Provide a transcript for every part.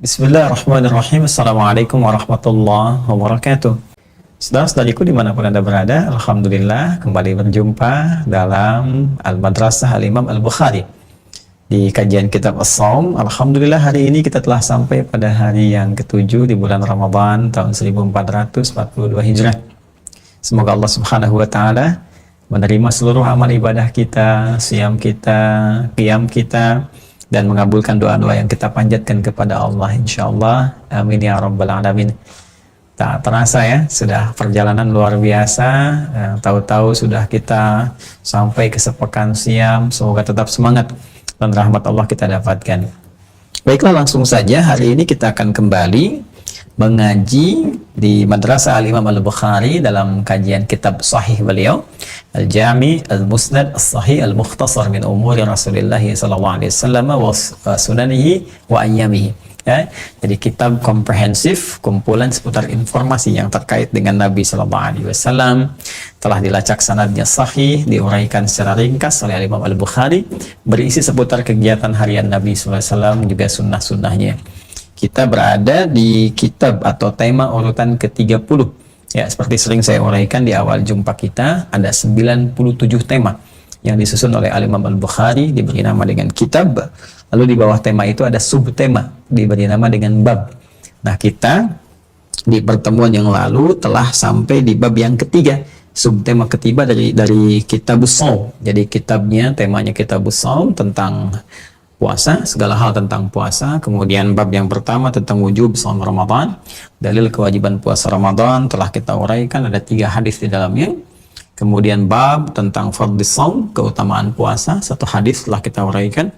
Bismillahirrahmanirrahim. Assalamualaikum warahmatullahi wabarakatuh. Saudara-saudariku dimanapun Anda berada, Alhamdulillah kembali berjumpa dalam Al-Madrasah Al-Imam Al-Bukhari di kajian kitab As-Shaum. Alhamdulillah hari ini kita telah sampai pada hari yang ketujuh di bulan Ramadan tahun 1442 Hijrah. Semoga Allah Subhanahu wa Ta'ala menerima seluruh amal ibadah kita, siam kita, qiyam kita, dan mengabulkan doa-doa yang kita panjatkan kepada Allah, insyaallah. Amin ya rabbal alamin. Tak terasa ya, sudah perjalanan luar biasa. Tahu-tahu sudah kita sampai ke sepekan siam. Semoga tetap semangat dan rahmat Allah kita dapatkan. Baiklah, langsung saja hari ini kita akan kembali mengaji di Madrasah Al-Imam Al-Bukhari dalam kajian kitab sahih beliau, Al-Jami' Al-Musnad As-Sahih Al-Mukhtasar min Umuri Rasulillah sallallahu alaihi wasallam wa sunanihi wa ayyamihi. Ya, jadi kitab komprehensif, kumpulan seputar informasi yang terkait dengan Nabi sallallahu alaihi wasallam, telah dilacak sanadnya sahih, diuraikan secara ringkas oleh Imam Al-Bukhari, berisi seputar kegiatan harian Nabi sallallahu alaihi wasallam juga sunnah-sunnahnya. Kita berada di kitab atau tema urutan ke-30. Ya, seperti sering saya uraikan di awal jumpa kita, ada 97 tema yang disusun oleh Al-Imam Al-Bukhari, diberi nama dengan kitab. Lalu di bawah tema itu ada subtema, diberi nama dengan bab. Nah, kita di pertemuan yang lalu telah sampai di bab yang ketiga, subtema ketiga dari Kitabus Shaum. Jadi kitabnya, temanya Kitabus Shaum tentang puasa, segala hal tentang puasa. Kemudian bab yang pertama tentang wujub shaum Ramadan, dalil kewajiban puasa Ramadan telah kita uraikan, ada 3 hadis di dalamnya. Kemudian bab tentang fardhis shaum, keutamaan puasa, 1 hadis telah kita uraikan,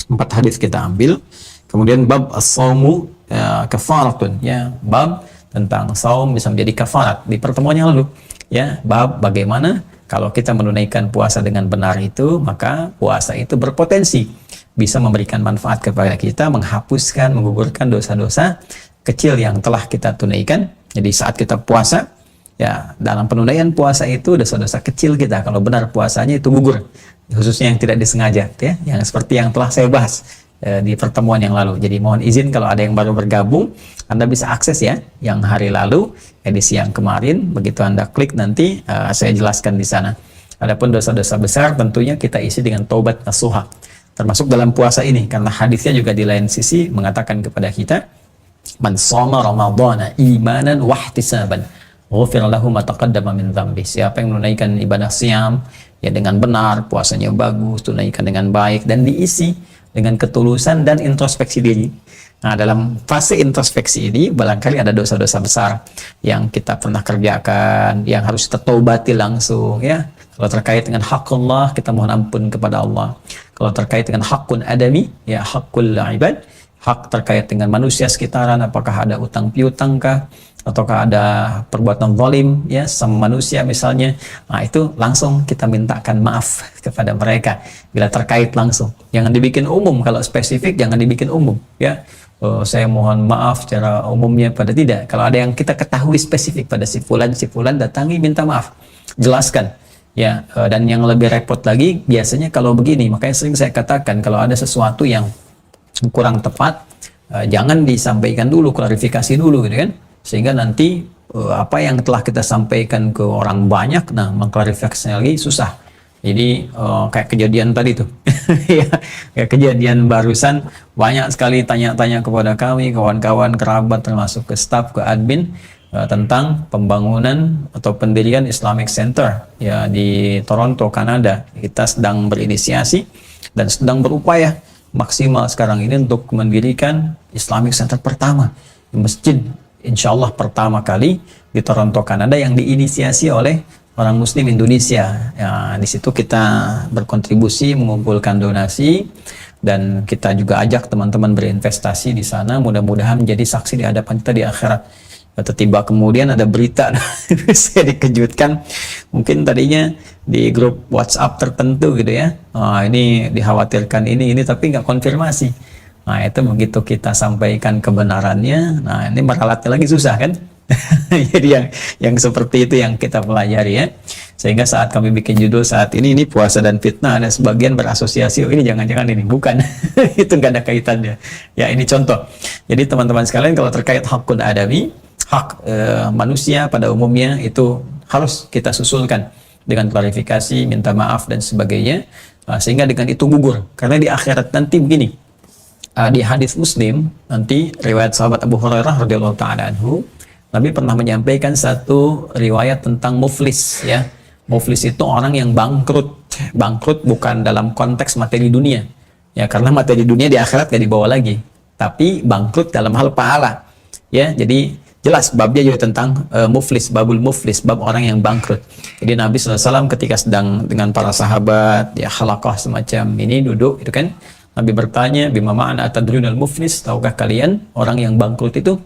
4 hadis kita ambil. Kemudian bab as-shaumu kafaratun, ya, bab tentang saum bisa menjadi kafarat di pertemuan yang lalu, ya, bab bagaimana kalau kita menunaikan puasa dengan benar itu, maka puasa itu berpotensi bisa memberikan manfaat kepada kita, menghapuskan, menggugurkan dosa-dosa kecil yang telah kita tunaikan. Jadi saat kita puasa, ya, dalam penunaian puasa itu dosa-dosa kecil kita, kalau benar puasanya itu gugur, khususnya yang tidak disengaja, ya, yang seperti yang telah saya bahas di pertemuan yang lalu. Jadi mohon izin kalau ada yang baru bergabung, Anda bisa akses ya yang hari lalu, edisi yang kemarin, begitu Anda klik nanti saya jelaskan di sana. Adapun dosa-dosa besar tentunya kita isi dengan taubat nasuha, termasuk dalam puasa ini, karena hadisnya juga di lain sisi mengatakan kepada kita, man shoma ramadhana imanan wahtisaban ghufira lahu ma taqaddama min dzambi. Siapa yang menunaikan ibadah siam ya dengan benar, puasanya bagus, tunaikan dengan baik dan diisi dengan ketulusan dan introspeksi diri. Nah, dalam fase introspeksi ini barangkali ada dosa-dosa besar yang kita pernah kerjakan, yang harus kita taubati langsung, ya. Kalau terkait dengan hakullah, kita mohon ampun kepada Allah. Kalau terkait dengan hakun adami, ya, hakul ibad, hak terkait dengan manusia sekitaran, apakah ada utang piutangkah, ataukah ada perbuatan zalim, ya, sama manusia misalnya. Nah, itu langsung kita mintakan maaf kepada mereka bila terkait langsung. Jangan dibikin umum, kalau spesifik jangan dibikin umum, ya. Saya mohon maaf secara umumnya pada tidak. Kalau ada yang kita ketahui spesifik pada si fulan datangi minta maaf, jelaskan. Ya, dan yang lebih repot lagi biasanya kalau begini, makanya sering saya katakan kalau ada sesuatu yang kurang tepat, jangan disampaikan dulu, klarifikasi dulu gitu kan, sehingga nanti apa yang telah kita sampaikan ke orang banyak, nah mengklarifikasinya lagi susah. Jadi kayak kejadian tadi tuh ya, kayak kejadian barusan, banyak sekali tanya-tanya kepada kami, kawan-kawan, kerabat, termasuk ke staf, ke admin, tentang pembangunan atau pendirian Islamic Center ya di Toronto, Kanada. Kita sedang berinisiasi dan sedang berupaya maksimal sekarang ini untuk mendirikan Islamic Center pertama di masjid, insya Allah pertama kali di Toronto, Kanada, yang diinisiasi oleh orang Muslim Indonesia. Ya, di situ kita berkontribusi, mengumpulkan donasi, dan kita juga ajak teman-teman berinvestasi di sana. Mudah-mudahan menjadi saksi di hadapan kita di akhirat. Tiba kemudian ada berita, saya dikejutkan, mungkin tadinya di grup WhatsApp tertentu gitu ya, ini dikhawatirkan ini tapi nggak konfirmasi. Nah, itu begitu kita sampaikan kebenarannya, nah ini meralatnya lagi susah kan, Jadi yang seperti itu yang kita pelajari ya. Sehingga saat kami bikin judul saat ini puasa dan fitnah, ada sebagian berasosiasi, oh ini jangan-jangan ini bukan. Itu nggak ada kaitannya. Ya ini contoh. Jadi teman-teman sekalian, kalau terkait hakul adami, hak manusia pada umumnya itu harus kita susulkan dengan klarifikasi, minta maaf dan sebagainya, sehingga dengan itu gugur. Karena di akhirat nanti begini, di hadis Muslim nanti riwayat sahabat Abu Hurairah radhiyallahu taala anhu, Nabi pernah menyampaikan satu riwayat tentang muflis ya. Muflis itu orang yang bangkrut. Bangkrut bukan dalam konteks materi dunia ya, karena materi dunia di akhirat gak dibawa lagi, tapi bangkrut dalam hal pahala ya. Jadi jelas babnya juga tentang muflis, babul muflis, bab orang yang bangkrut. Jadi Nabi SAW ketika sedang dengan para sahabat ya, halaqah semacam ini duduk itu kan, Nabi bertanya, bima ma'ana atadrunal muflis, tahukah kalian orang yang bangkrut itu?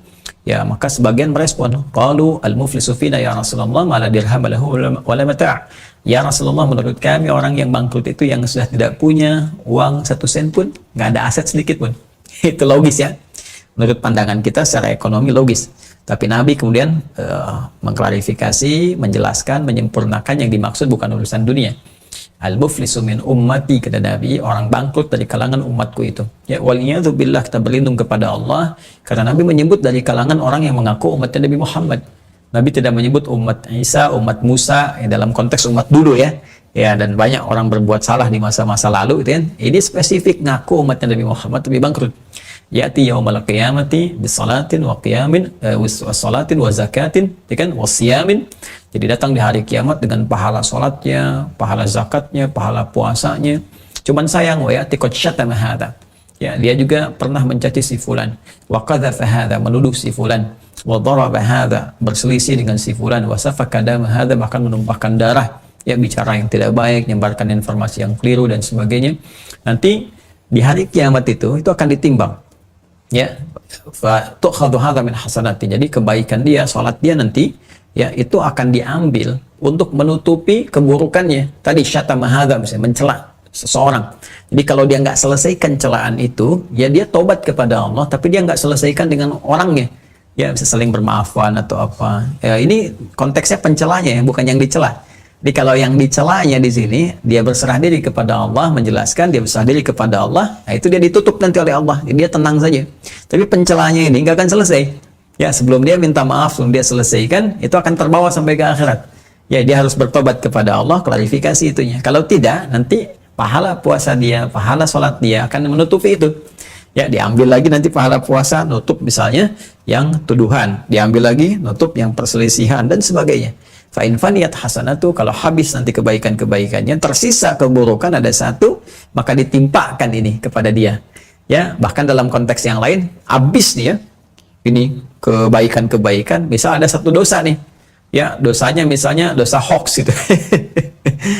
Ya, maka sebagian merespon, qalu al-muflisu fina ya Rasulullah ma la dirham lahu wala mata'. Ya Rasulullah, menurut kami orang yang bangkrut itu yang sudah tidak punya uang 1 sen pun, nggak ada aset sedikit pun. Itu logis ya. Menurut pandangan kita secara ekonomi logis. Tapi Nabi kemudian mengklarifikasi, menjelaskan, menyempurnakan yang dimaksud bukan urusan dunia. Al-muflisu min ummati, kata Nabi, orang bangkrut dari kalangan umatku itu. Ya, waliyadzubillah, kita berlindung kepada Allah karena Nabi menyebut dari kalangan orang yang mengaku umatnya Nabi Muhammad. Nabi tidak menyebut umat Isa, umat Musa ya, dalam konteks umat dulu ya. Ya, dan banyak orang berbuat salah di masa-masa lalu gitu kan. Ini spesifik ngaku umatnya Nabi Muhammad tapi bangkrut. Ya'ti yaumal qiyamati bisalatin wa qiyamin wasalatin wa zakatin, ya kan, wasiyamin. Jadi datang di hari kiamat dengan pahala salatnya, pahala zakatnya, pahala puasanya. Cuman sayang, wa ya'ti qad syatama hadza. Ya, dia juga pernah mencaci si fulan. Wa qadhafa hadza, menuduh si fulan. Wa daraba hadza, berselisih dengan si fulan. Wa safaka dama hadza, bahkan menumpahkan darah. Ya, bicara yang tidak baik, menyebarkan informasi yang keliru dan sebagainya. Nanti di hari kiamat itu akan ditimbang. Ya, fa tu'khadhu hadza min hasanati. Jadi kebaikan dia, salat dia nanti ya itu akan diambil untuk menutupi keburukannya. Tadi syatama hadza, misalnya mencela seseorang. Jadi kalau dia nggak selesaikan celaan itu, ya dia tobat kepada Allah, tapi dia nggak selesaikan dengan orangnya. Ya, bisa saling bermaafan atau apa. Ya, ini konteksnya pencelanya ya, bukan yang dicela. Jadi kalau yang dicelanya di sini, dia berserah diri kepada Allah, menjelaskan, dia berserah diri kepada Allah, nah itu dia ditutup nanti oleh Allah, jadi dia tenang saja. Tapi pencelanya ini nggak akan selesai. Ya, sebelum dia minta maaf, sebelum dia selesaikan, itu akan terbawa sampai ke akhirat. Ya, dia harus bertobat kepada Allah, klarifikasi itunya. Kalau tidak, nanti pahala puasa dia, pahala sholat dia akan menutupi itu. Ya, diambil lagi nanti pahala puasa, nutup misalnya yang tuduhan, diambil lagi, nutup yang perselisihan dan sebagainya. Fa'in faniyat hasanatu, kalau habis nanti kebaikan-kebaikannya, tersisa keburukan ada satu, maka ditimpakan ini kepada dia. Ya, bahkan dalam konteks yang lain, habis dia ini kebaikan-kebaikan, misal ada satu dosa nih. Ya, dosanya misalnya dosa hoax gitu.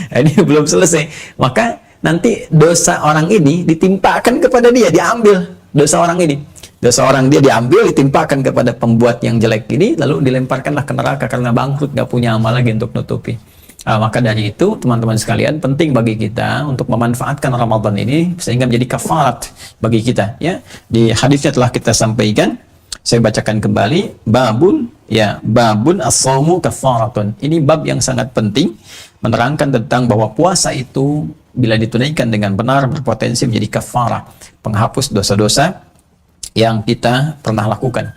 Ini belum selesai. Maka nanti dosa orang ini ditimpakan kepada dia, diambil dosa orang ini. Dosa orang dia diambil, ditimpakan kepada pembuat yang jelek ini, lalu dilemparkanlah ke neraka karena bangkrut, gak punya amal lagi untuk nutupi. Maka dari itu, teman-teman sekalian, penting bagi kita untuk memanfaatkan Ramadan ini sehingga menjadi kafarat bagi kita. Ya, di hadisnya telah kita sampaikan, saya bacakan kembali, babun as-shaumu kafaratun. Ini bab yang sangat penting, menerangkan tentang bahwa puasa itu bila ditunaikan dengan benar berpotensi menjadi kafarah, penghapus dosa-dosa yang kita pernah lakukan.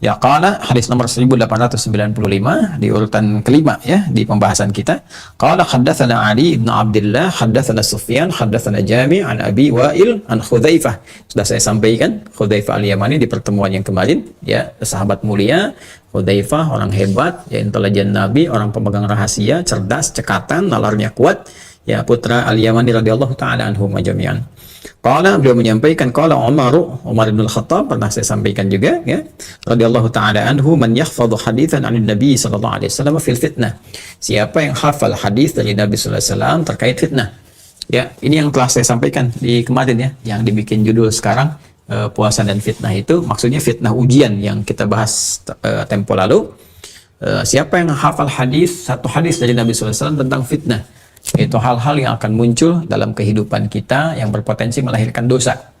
Ya, qala, hadis nomor 1895 di urutan kelima ya di pembahasan kita. Qala haddatsana Ali bin Abdullah, haddatsana Sufyan, haddatsana Jami' an Abi Wa'il an Hudzaifah. Sudah saya sampaikan Hudzaifah Al-Yamani di pertemuan yang kemarin ya, sahabat mulia. Hudzaifah orang hebat, ya intelijen Nabi, orang pemegang rahasia, cerdas, cekatan, nalarnya kuat. Ya, putra Al-Yamani radhiyallahu taala anhum jami'an. Qala, beliau menyampaikan, qala Umar bin Al-Khattab, pernah saya sampaikan juga ya, radhiyallahu taala anhu, man yahfadhu haditsan 'anil Nabi sallallahu alaihi wasallam fil fitnah. Siapa yang hafal hadis dari Nabi sallallahu alaihi wasallam terkait fitnah. Ya, ini yang telah saya sampaikan di kemarin ya, yang dibikin judul sekarang puasa dan fitnah itu maksudnya fitnah ujian yang kita bahas tempo lalu. Siapa yang hafal hadis, satu hadis dari Nabi sallallahu alaihi wasallam tentang fitnah, itu hal-hal yang akan muncul dalam kehidupan kita yang berpotensi melahirkan dosa.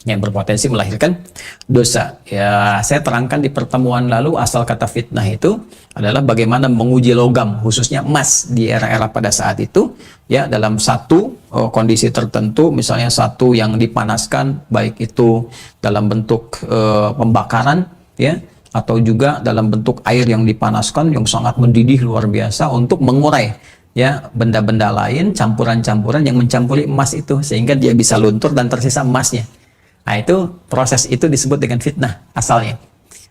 yang berpotensi melahirkan dosa. Ya, saya terangkan di pertemuan lalu asal kata fitnah itu adalah bagaimana menguji logam, khususnya emas di era-era pada saat itu, ya, dalam satu kondisi tertentu, misalnya satu yang dipanaskan, baik itu dalam bentuk pembakaran, ya, atau juga dalam bentuk air yang dipanaskan yang sangat mendidih luar biasa untuk mengurai, ya, benda-benda lain, campuran-campuran yang mencampuri emas itu sehingga dia bisa luntur dan tersisa emasnya. Nah, itu proses itu disebut dengan fitnah asalnya.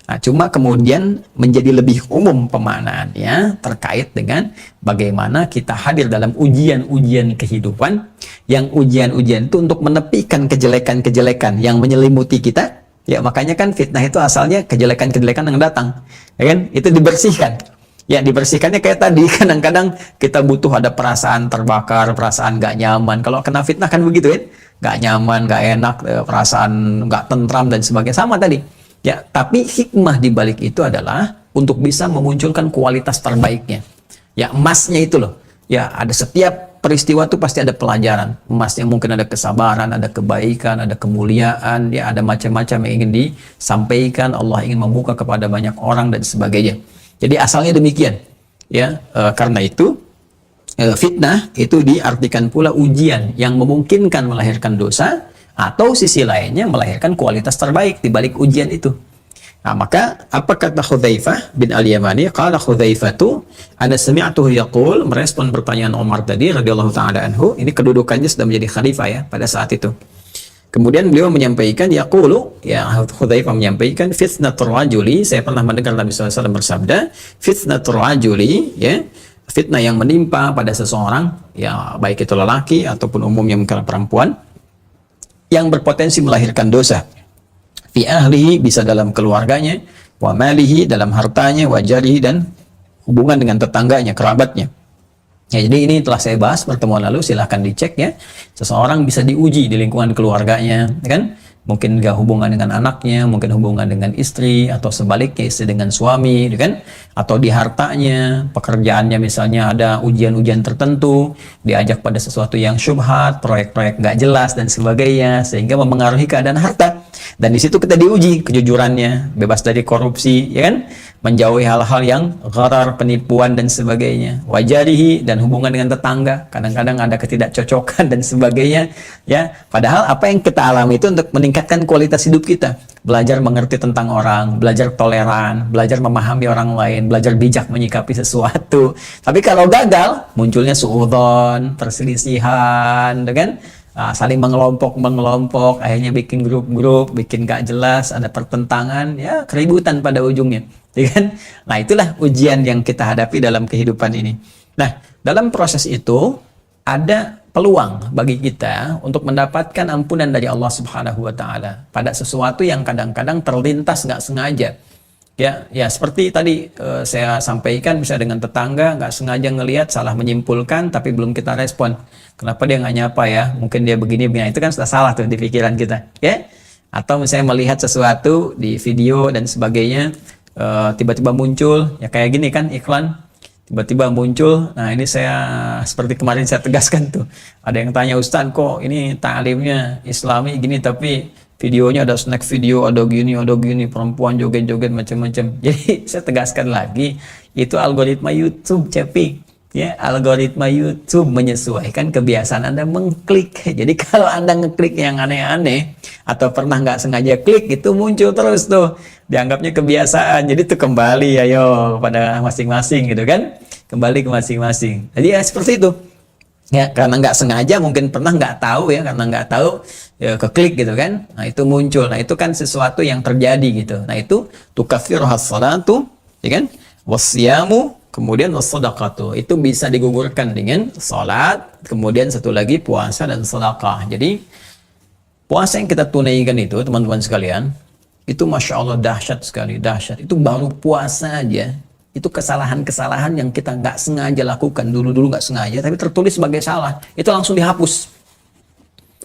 Nah, cuma kemudian menjadi lebih umum pemaknaannya terkait dengan bagaimana kita hadir dalam ujian-ujian kehidupan, yang ujian-ujian itu untuk menepikan kejelekan-kejelekan yang menyelimuti kita. Ya, makanya kan fitnah itu asalnya kejelekan-kejelekan yang datang, ya kan? Itu dibersihkan. Ya, dibersihkannya kayak tadi, kadang-kadang kita butuh ada perasaan terbakar, perasaan gak nyaman. Kalau kena fitnah kan begitu, ya? Gak nyaman, gak enak, perasaan gak tentram dan sebagainya, sama tadi. Ya, tapi hikmah di balik itu adalah untuk bisa memunculkan kualitas terbaiknya. Ya, emasnya itu loh. Ya, ada setiap peristiwa itu pasti ada pelajaran. Emasnya mungkin ada kesabaran, ada kebaikan, ada kemuliaan, ya, ada macam-macam yang ingin disampaikan, Allah ingin membuka kepada banyak orang dan sebagainya. Jadi asalnya demikian. Ya, karena itu fitnah itu diartikan pula ujian yang memungkinkan melahirkan dosa, atau sisi lainnya melahirkan kualitas terbaik di balik ujian itu. Nah, maka apa kata Hudzaifah bin Al-Yamani? Qala Hudzaifatu ana sami'tuhu yaqul, merespon pertanyaan Umar tadi radhiyallahu taala anhu. Ini kedudukannya sudah menjadi khalifah, ya, pada saat itu. Kemudian beliau menyampaikan, yaqulu, ya, Hudzaifah menyampaikan, fitnatur rajuli, saya pernah mendengar Nabi SAW bersabda, fitnatur rajuli, ya, fitnah yang menimpa pada seseorang, ya, baik itu lelaki ataupun umumnya mungkin perempuan, yang berpotensi melahirkan dosa. Fi ahlihi, bisa dalam keluarganya, wa malihi, dalam hartanya, wa jarihi, dan hubungan dengan tetangganya, kerabatnya. Ya, jadi ini telah saya bahas pertemuan lalu, silahkan dicek, ya. Seseorang bisa diuji di lingkungan keluarganya, kan? Mungkin nggak hubungan dengan anaknya, mungkin hubungan dengan istri, atau sebaliknya istri dengan suami, kan? Atau di hartanya, pekerjaannya misalnya ada ujian-ujian tertentu, diajak pada sesuatu yang syubhat, proyek-proyek nggak jelas dan sebagainya, sehingga mempengaruhi keadaan harta. Dan di situ kita diuji kejujurannya, bebas dari korupsi, ya kan? Menjauhi hal-hal yang gharar, penipuan dan sebagainya. Wajarihi, dan hubungan dengan tetangga, kadang-kadang ada ketidakcocokan dan sebagainya, ya. Padahal apa yang kita alami itu untuk meningkatkan kualitas hidup kita. Belajar mengerti tentang orang, belajar toleran, belajar memahami orang lain, belajar bijak menyikapi sesuatu. Tapi kalau gagal, munculnya suudzon, perselisihan, kan? Saling mengelompok, akhirnya bikin grup-grup, bikin gak jelas, ada pertentangan, ya, keributan pada ujungnya, ya kan? Nah, itulah ujian yang kita hadapi dalam kehidupan ini. Nah, dalam proses itu ada peluang bagi kita untuk mendapatkan ampunan dari Allah Subhanahu wa taala pada sesuatu yang kadang-kadang terlintas nggak sengaja. Ya, seperti tadi saya sampaikan, bisa dengan tetangga nggak sengaja ngelihat, salah menyimpulkan, tapi belum kita respon. Kenapa dia nggak nyapa, ya? Mungkin dia begini, itu kan sudah salah tuh di pikiran kita, ya? Atau misalnya melihat sesuatu di video dan sebagainya, tiba-tiba muncul, ya kayak gini kan iklan, tiba-tiba muncul. Nah, ini saya seperti kemarin saya tegaskan tuh, ada yang tanya, Ustaz, kok ini ta'limnya Islami gini, tapi videonya ada snack video, ada gini, perempuan joget-joget macam-macam. Jadi saya tegaskan lagi, itu algoritma YouTube, Cepi. Ya, algoritma YouTube menyesuaikan kebiasaan Anda mengklik. Jadi kalau Anda ngeklik yang aneh-aneh atau pernah nggak sengaja klik, itu muncul terus tuh. Dianggapnya kebiasaan. Jadi itu kembali, ayo pada masing-masing gitu kan. Kembali ke masing-masing. Jadi ya seperti itu. Ya, karena nggak sengaja, mungkin pernah nggak tahu, ya, karena nggak tahu, ya, keklik gitu kan. Nah, itu muncul. Nah, itu kan sesuatu yang terjadi gitu. Nah, itu tukaffiruhas salatu, ya kan? Wasyamu, kemudian wassadaqatu. Itu bisa digugurkan dengan salat, kemudian satu lagi puasa dan sedekah. Jadi puasa yang kita tunaikan itu, teman-teman sekalian, itu Masya Allah dahsyat sekali, dahsyat. Itu baru puasa aja, itu kesalahan-kesalahan yang kita nggak sengaja lakukan, dulu-dulu nggak sengaja, tapi tertulis sebagai salah, itu langsung dihapus.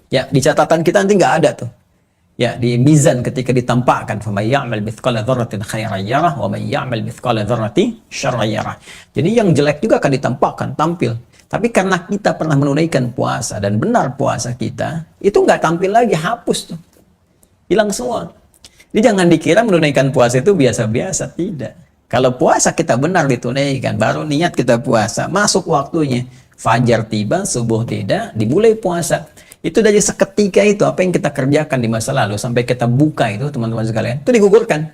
Ya, di catatan kita nanti nggak ada tuh. Ya, di mizan ketika ditampakkan, فَمَنْ يَعْمَلْ مِثْقَالَ ذَرَّةٍ خَيْرًا يَرَهُ وَمَنْ يَعْمَلْ مِثْقَالَ ذَرَّةٍ شَرًّا يَرَهُ. Jadi yang jelek juga akan ditampakkan, tampil. Tapi karena kita pernah menunaikan puasa dan benar puasa kita, itu nggak tampil lagi, hapus tuh. hilang semua. Jadi jangan dikira menunaikan puasa itu biasa-biasa, tidak. Kalau puasa kita benar ditunaikan, baru niat kita puasa, masuk waktunya, fajar tiba, subuh tidak, dimulai puasa. Itu dari seketika itu, apa yang kita kerjakan di masa lalu, sampai kita buka itu, teman-teman sekalian, itu digugurkan.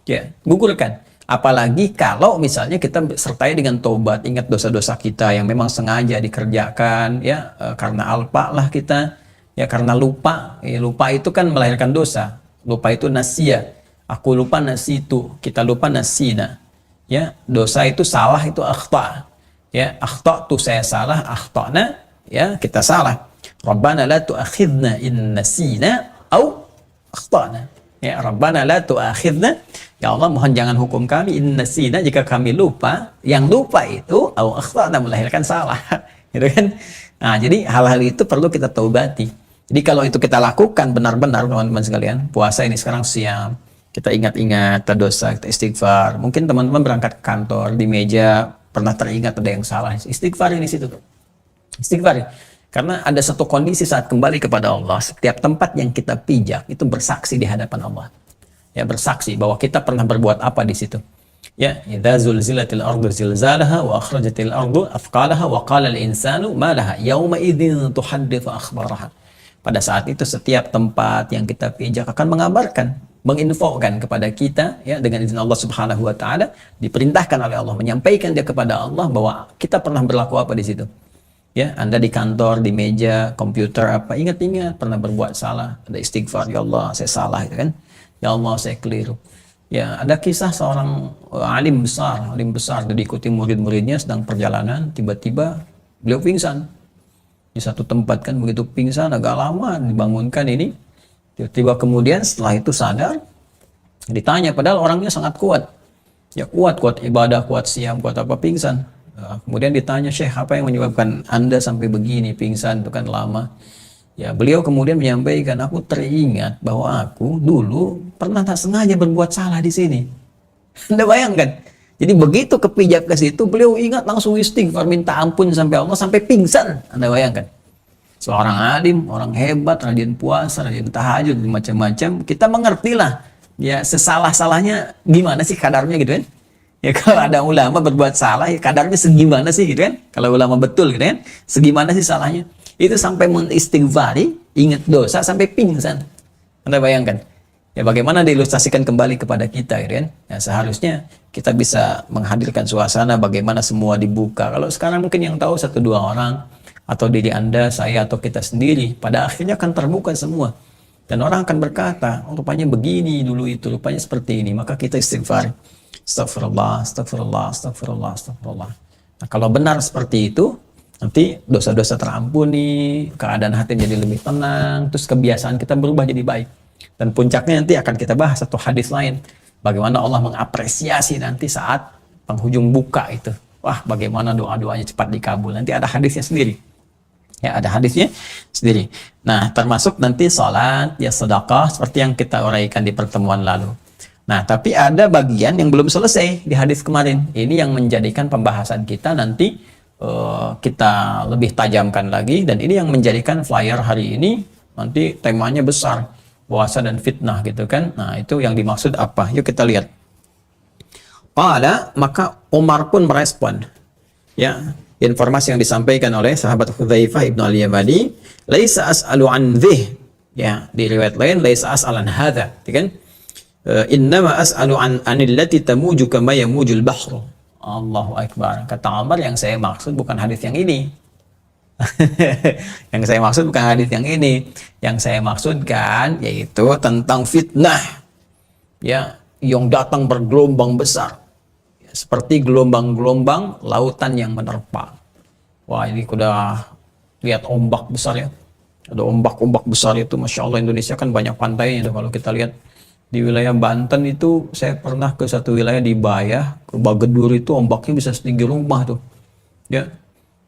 Ya, gugurkan. Apalagi kalau misalnya kita sertai dengan taubat, ingat dosa-dosa kita yang memang sengaja dikerjakan, ya, karena alpa lah kita, ya karena lupa. Ya, lupa itu kan melahirkan dosa. Lupa itu nasia. Aku lupa nasitu, kita lupa nasina. Ya, dosa itu salah itu akhta. Ya, akhta itu saya salah, akhtana, ya kita salah. Rabbana la tu'akhidna in nasina au akhtana. Ya, Rabbana la tu'akhidna, ya Allah mohon jangan hukum kami in nasina jika kami lupa. Yang lupa itu au akhtana, melahirkan salah. Gitu kan? Nah, jadi hal-hal itu perlu kita taubati. Jadi kalau itu kita lakukan benar-benar teman-teman sekalian, puasa ini sekarang siang, kita ingat-ingat dosa, kita istighfar. Mungkin teman-teman berangkat ke kantor, di meja pernah teringat ada yang salah. Istighfar di situ tuh. Istighfar. Karena ada satu kondisi saat kembali kepada Allah, setiap tempat yang kita pijak itu bersaksi di hadapan Allah. Ya, bersaksi bahwa kita pernah berbuat apa di situ. Ya, idza zulzilatil ardu zilzalaha wa akhrajatil ardu athqalaha wa qala al insanu ma laha yauma idzin tuhadditsu akhbaraha. Pada saat itu setiap tempat yang kita pijak akan mengabarkan, menginfokan kepada kita, ya, dengan izin Allah Subhanahu wa taala, diperintahkan oleh Allah, menyampaikan dia kepada Allah bahwa kita pernah berlaku apa di situ. Ya, Anda di kantor, di meja, komputer apa, ingat-ingat pernah berbuat salah, ada istighfar, ya Allah, saya salah, itu kan. Ya Allah, saya keliru. Ya, ada kisah seorang alim besar diikuti murid-muridnya sedang perjalanan, tiba-tiba beliau pingsan di satu tempat kan, begitu pingsan agak lama dibangunkan ini, tiba-tiba kemudian setelah itu sadar, ditanya padahal orangnya sangat kuat, ya kuat ibadah, kuat siam, kuat apa, pingsan. Nah, kemudian ditanya, Syekh, apa yang menyebabkan Anda sampai begini pingsan, itu kan lama. Ya, beliau kemudian menyampaikan, aku teringat bahwa aku dulu pernah tak sengaja berbuat salah di sini. Anda bayangkan. Jadi begitu kepijak ke situ, beliau ingat langsung istighfar, minta ampun sampai Allah, sampai pingsan. Anda bayangkan. Seorang alim, orang hebat, rajin puasa, rajin tahajud, macam-macam. Kita mengertilah, ya sesalah-salahnya gimana sih kadarnya gitu kan. Ya kalau ada ulama berbuat salah, ya kadarnya segimana sih gitu kan. Kalau ulama betul gitu kan, segimana sih salahnya. Itu sampai mengistighfari, ingat dosa, sampai pingsan. Anda bayangkan. Ya bagaimana diilustrasikan kembali kepada kita, gitu kan? Ya seharusnya kita bisa menghadirkan suasana bagaimana semua dibuka. Kalau sekarang mungkin yang tahu 1-2 orang, atau diri Anda, saya, atau kita sendiri, pada akhirnya akan terbuka semua. Dan orang akan berkata, oh, rupanya begini dulu itu, rupanya seperti ini. Maka kita istighfar. Astagfirullah, astagfirullah, astagfirullah, astagfirullah. Nah, kalau benar seperti itu, nanti dosa-dosa terampuni, keadaan hati jadi lebih tenang, terus kebiasaan kita berubah jadi baik. Dan puncaknya nanti akan kita bahas satu hadis lain. Bagaimana Allah mengapresiasi nanti saat penghujung buka itu. Wah, bagaimana doa-doanya cepat dikabul. Nanti ada hadisnya sendiri. Ya, ada hadisnya sendiri. Nah, termasuk nanti sholat, ya sedekah, seperti yang kita uraikan di pertemuan lalu. Nah, tapi ada bagian yang belum selesai di hadis kemarin. Ini yang menjadikan pembahasan kita nanti kita lebih tajamkan lagi. Dan ini yang menjadikan flyer hari ini nanti temanya besar. Puasa dan fitnah gitu kan. Nah, itu yang dimaksud apa? Yuk kita lihat. Qala, maka Umar pun merespon. Ya, informasi yang disampaikan oleh sahabat Hudzaifah ibn al-Yamani, laisa as'alu an dhih. Ya, di riwayat lain laisa as'alan hadza, kan? Innama as'alu an anillati tamuju kama yamujul bahru. Allahu akbar. Kata Umar, yang saya maksud bukan hadis yang ini. Yang saya maksud bukan hadis yang ini. Yang saya maksudkan yaitu tentang fitnah, ya, yang datang bergelombang besar, ya, seperti gelombang-gelombang lautan yang menerpa. Wah, ini udah lihat ombak besar ya. Ada ombak-ombak besar itu, Masya Allah. Indonesia kan banyak pantainya. Kalau kita lihat di wilayah Banten itu, saya pernah ke satu wilayah di Bayah, ke Bagedur itu ombaknya bisa setinggi rumah tuh. Ya,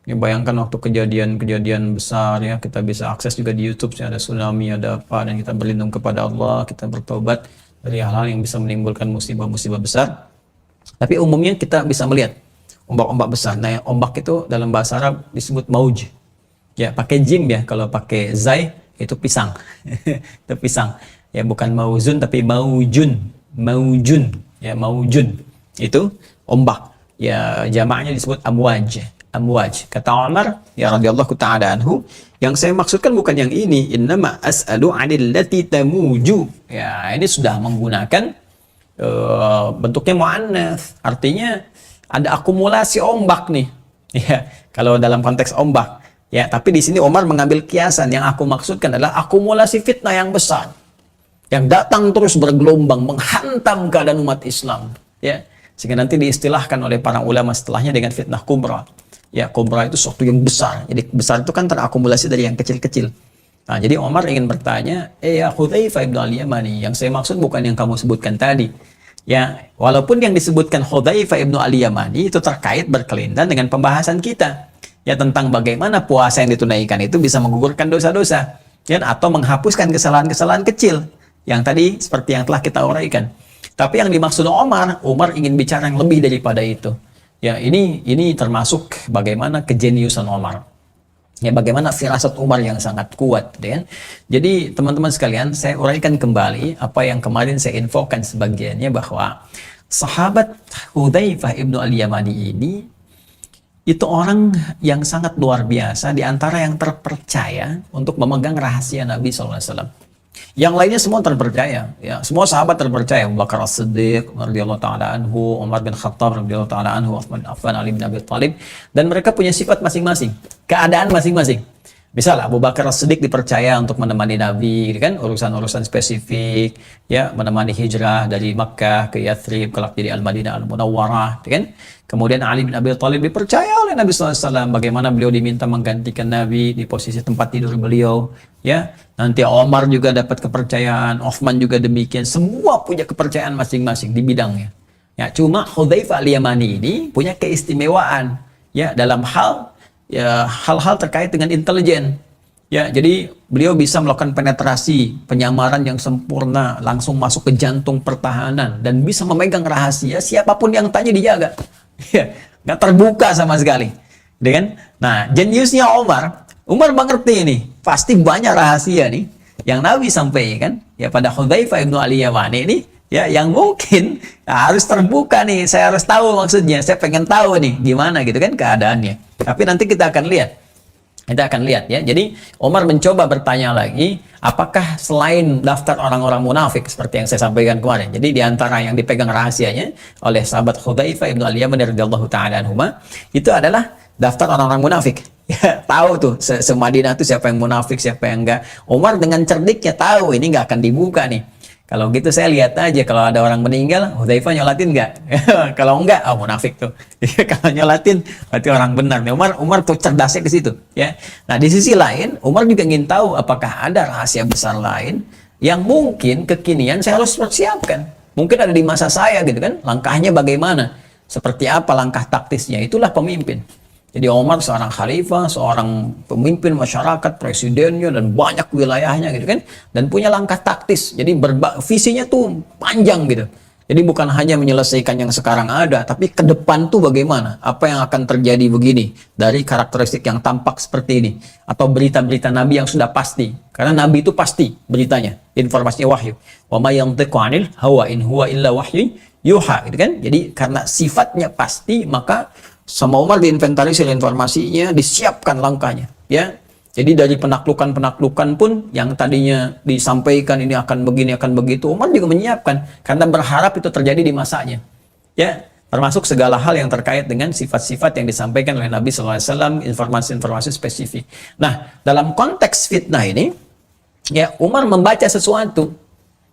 ya bayangkan waktu kejadian-kejadian besar ya, kita bisa akses juga di YouTube, ya, ada tsunami, ada apa, dan kita berlindung kepada Allah, kita bertobat dari hal-hal yang bisa menimbulkan musibah-musibah besar. Tapi umumnya kita bisa melihat ombak-ombak besar. Nah, ombak itu dalam bahasa Arab disebut mauj. Ya, pakai jim ya, kalau pakai zai itu pisang. Itu pisang. Ya, bukan mauzun tapi maujun. Maujun, ya maujun. Itu ombak. Ya, jamaknya disebut amwaj. Amwaj. Kata Umar, ya radhiyallahu taala anhu, yang saya maksudkan bukan yang ini, innama as'alu 'anil lati tamuju. Ya, ini sudah menggunakan bentuknya muannats. Artinya ada akumulasi ombak nih. Ya, kalau dalam konteks ombak. Ya, tapi di sini Umar mengambil kiasan. Yang aku maksudkan adalah akumulasi fitnah yang besar, yang datang terus bergelombang menghantam keadaan umat Islam, ya, sehingga nanti diistilahkan oleh para ulama setelahnya dengan fitnah kubra. Ya, kubra itu sesuatu yang besar. Jadi besar itu kan terakumulasi dari yang kecil-kecil. Nah, jadi Umar ingin bertanya, ya Hudzaifah ibnu al-Yamani, yang saya maksud bukan yang kamu sebutkan tadi. Ya, walaupun yang disebutkan Hudzaifah ibnu al-Yamani itu terkait berkelindan dengan pembahasan kita, ya, tentang bagaimana puasa yang ditunaikan itu bisa menggugurkan dosa-dosa, ya, atau menghapuskan kesalahan-kesalahan kecil yang tadi seperti yang telah kita uraikan. Tapi yang dimaksud Umar ingin bicara yang lebih daripada itu. Ya, ini termasuk bagaimana kejeniusan Umar. Ya, bagaimana firasat Umar yang sangat kuat, ya. Jadi teman-teman sekalian, saya uraikan kembali apa yang kemarin saya infokan sebagiannya, bahwa sahabat Hudzaifah ibnu al-Yamani ini itu orang yang sangat luar biasa, di antara yang terpercaya untuk memegang rahasia Nabi SAW. Yang lainnya semua terpercaya, ya, semua sahabat terpercaya. Abu Bakar As-Siddiq radhiyallahu taala anhu, Umar bin Khattab radhiyallahu taala anhu, Utsman bin Affan, Ali bin Abi Thalib, dan mereka punya sifat masing-masing, keadaan masing-masing. Misal Abu Bakar As-Siddiq dipercaya untuk menemani Nabi, kan, urusan-urusan spesifik, ya, menemani hijrah dari Makkah ke Yathrib, kelak jadi Al-Madinah Al-Munawwarah, kan. Kemudian Ali bin Abi Thalib dipercaya oleh Nabi SAW bagaimana beliau diminta menggantikan Nabi di posisi tempat tidur beliau, ya. Nanti Omar juga dapat kepercayaan, Utsman juga demikian, semua punya kepercayaan masing-masing di bidangnya. Ya, cuma Hudzaifah al-Yamani ini punya keistimewaan, ya, dalam hal, ya, hal-hal terkait dengan intelijen. Ya, jadi beliau bisa melakukan penetrasi, penyamaran yang sempurna, langsung masuk ke jantung pertahanan, dan bisa memegang rahasia, siapapun yang tanya dijaga. Ya, nggak terbuka sama sekali. Dengan, nah, jeniusnya Umar mengerti ini, pasti banyak rahasia nih yang Nabi sampaikan, ya, pada Hudzaifah ibnu al-Yamani ini, ya, yang mungkin harus terbuka nih. Saya harus tahu, maksudnya saya pengen tahu nih gimana gitu kan keadaannya. Tapi nanti kita akan lihat, ya. Jadi Umar mencoba bertanya lagi, apakah selain daftar orang-orang munafik seperti yang saya sampaikan kemarin. Jadi di antara yang dipegang rahasianya oleh sahabat Hudzaifah ibnu al-Yamani radhiyallahu taala anhuma itu adalah daftar orang-orang munafik. Ya, tahu tuh se-Madinah tuh siapa yang munafik, siapa yang enggak. Umar dengan cerdiknya tahu ini nggak akan dibuka nih. Kalau gitu saya lihat aja, kalau ada orang meninggal, Hudzaifah nyolatin nggak? Kalau enggak, munafik tuh. Kalau nyolatin, berarti orang benar. Umar tuh cerdasnya ke situ, ya. Nah, di sisi lain, Umar juga ingin tahu apakah ada rahasia besar lain yang mungkin kekinian saya harus persiapkan. Mungkin ada di masa saya gitu kan, langkahnya bagaimana? Seperti apa langkah taktisnya? Itulah pemimpin. Jadi Umar seorang khalifah, seorang pemimpin masyarakat, presidennya, dan banyak wilayahnya gitu kan, dan punya langkah taktis. Jadi visinya tuh panjang gitu. Jadi bukan hanya menyelesaikan yang sekarang ada, tapi ke depan tuh bagaimana, apa yang akan terjadi begini dari karakteristik yang tampak seperti ini, atau berita-berita Nabi yang sudah pasti. Karena Nabi itu pasti beritanya, informasinya wahyu. Wa may yantiqu 'anil hawa in huwa illa wahyu yuha, gitu kan. Jadi karena sifatnya pasti, maka sama Umar diinventarisir informasinya, disiapkan langkahnya, ya. Jadi dari penaklukan-penaklukan pun yang tadinya disampaikan ini akan begini, akan begitu, Umar juga menyiapkan karena berharap itu terjadi di masanya, ya. Termasuk segala hal yang terkait dengan sifat-sifat yang disampaikan oleh Nabi SAW, informasi-informasi spesifik. Nah, dalam konteks fitnah ini, ya, Umar membaca sesuatu.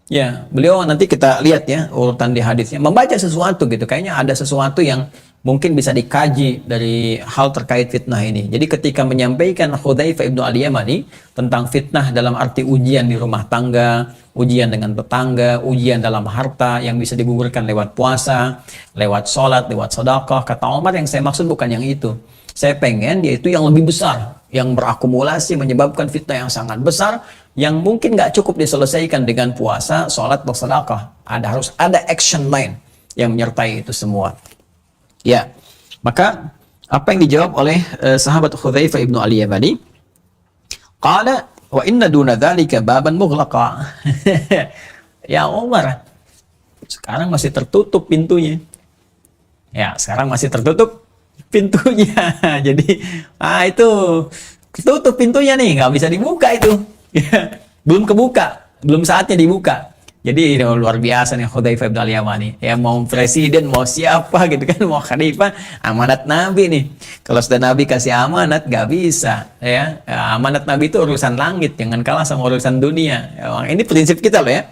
Ya, beliau nanti kita lihat ya urutan di hadisnya, membaca sesuatu gitu, kayaknya ada sesuatu yang mungkin bisa dikaji dari hal terkait fitnah ini. Jadi ketika menyampaikan Hudzaifah ibnu al-Yamani tentang fitnah dalam arti ujian di rumah tangga, ujian dengan tetangga, ujian dalam harta yang bisa digugurkan lewat puasa, lewat sholat, lewat sedekah, kata Umar, yang saya maksud bukan yang itu. Saya pengen yaitu yang lebih besar, yang berakumulasi menyebabkan fitnah yang sangat besar, yang mungkin nggak cukup diselesaikan dengan puasa, sholat, atau sedekah. Harus ada action line yang menyertai itu semua. Ya, maka apa yang dijawab oleh sahabat Hudzaifah ibnu al-Yamani? Qala Wa inna duna dzalika baban mughlaqa. Ya Umar, sekarang masih tertutup pintunya. Ya, sekarang masih tertutup pintunya. Jadi, itu tertutup pintunya nih, nggak bisa dibuka itu. Ya, belum kebuka, belum saatnya dibuka. Jadi luar biasa nih Hudzaifah bin al-Yamani. Ya mau presiden, mau siapa gitu kan, mau khalifah, amanat Nabi nih. Kalau sudah Nabi kasih amanat, nggak bisa. Ya, amanat Nabi itu urusan langit, jangan kalah sama urusan dunia. Ya, ini prinsip kita loh ya.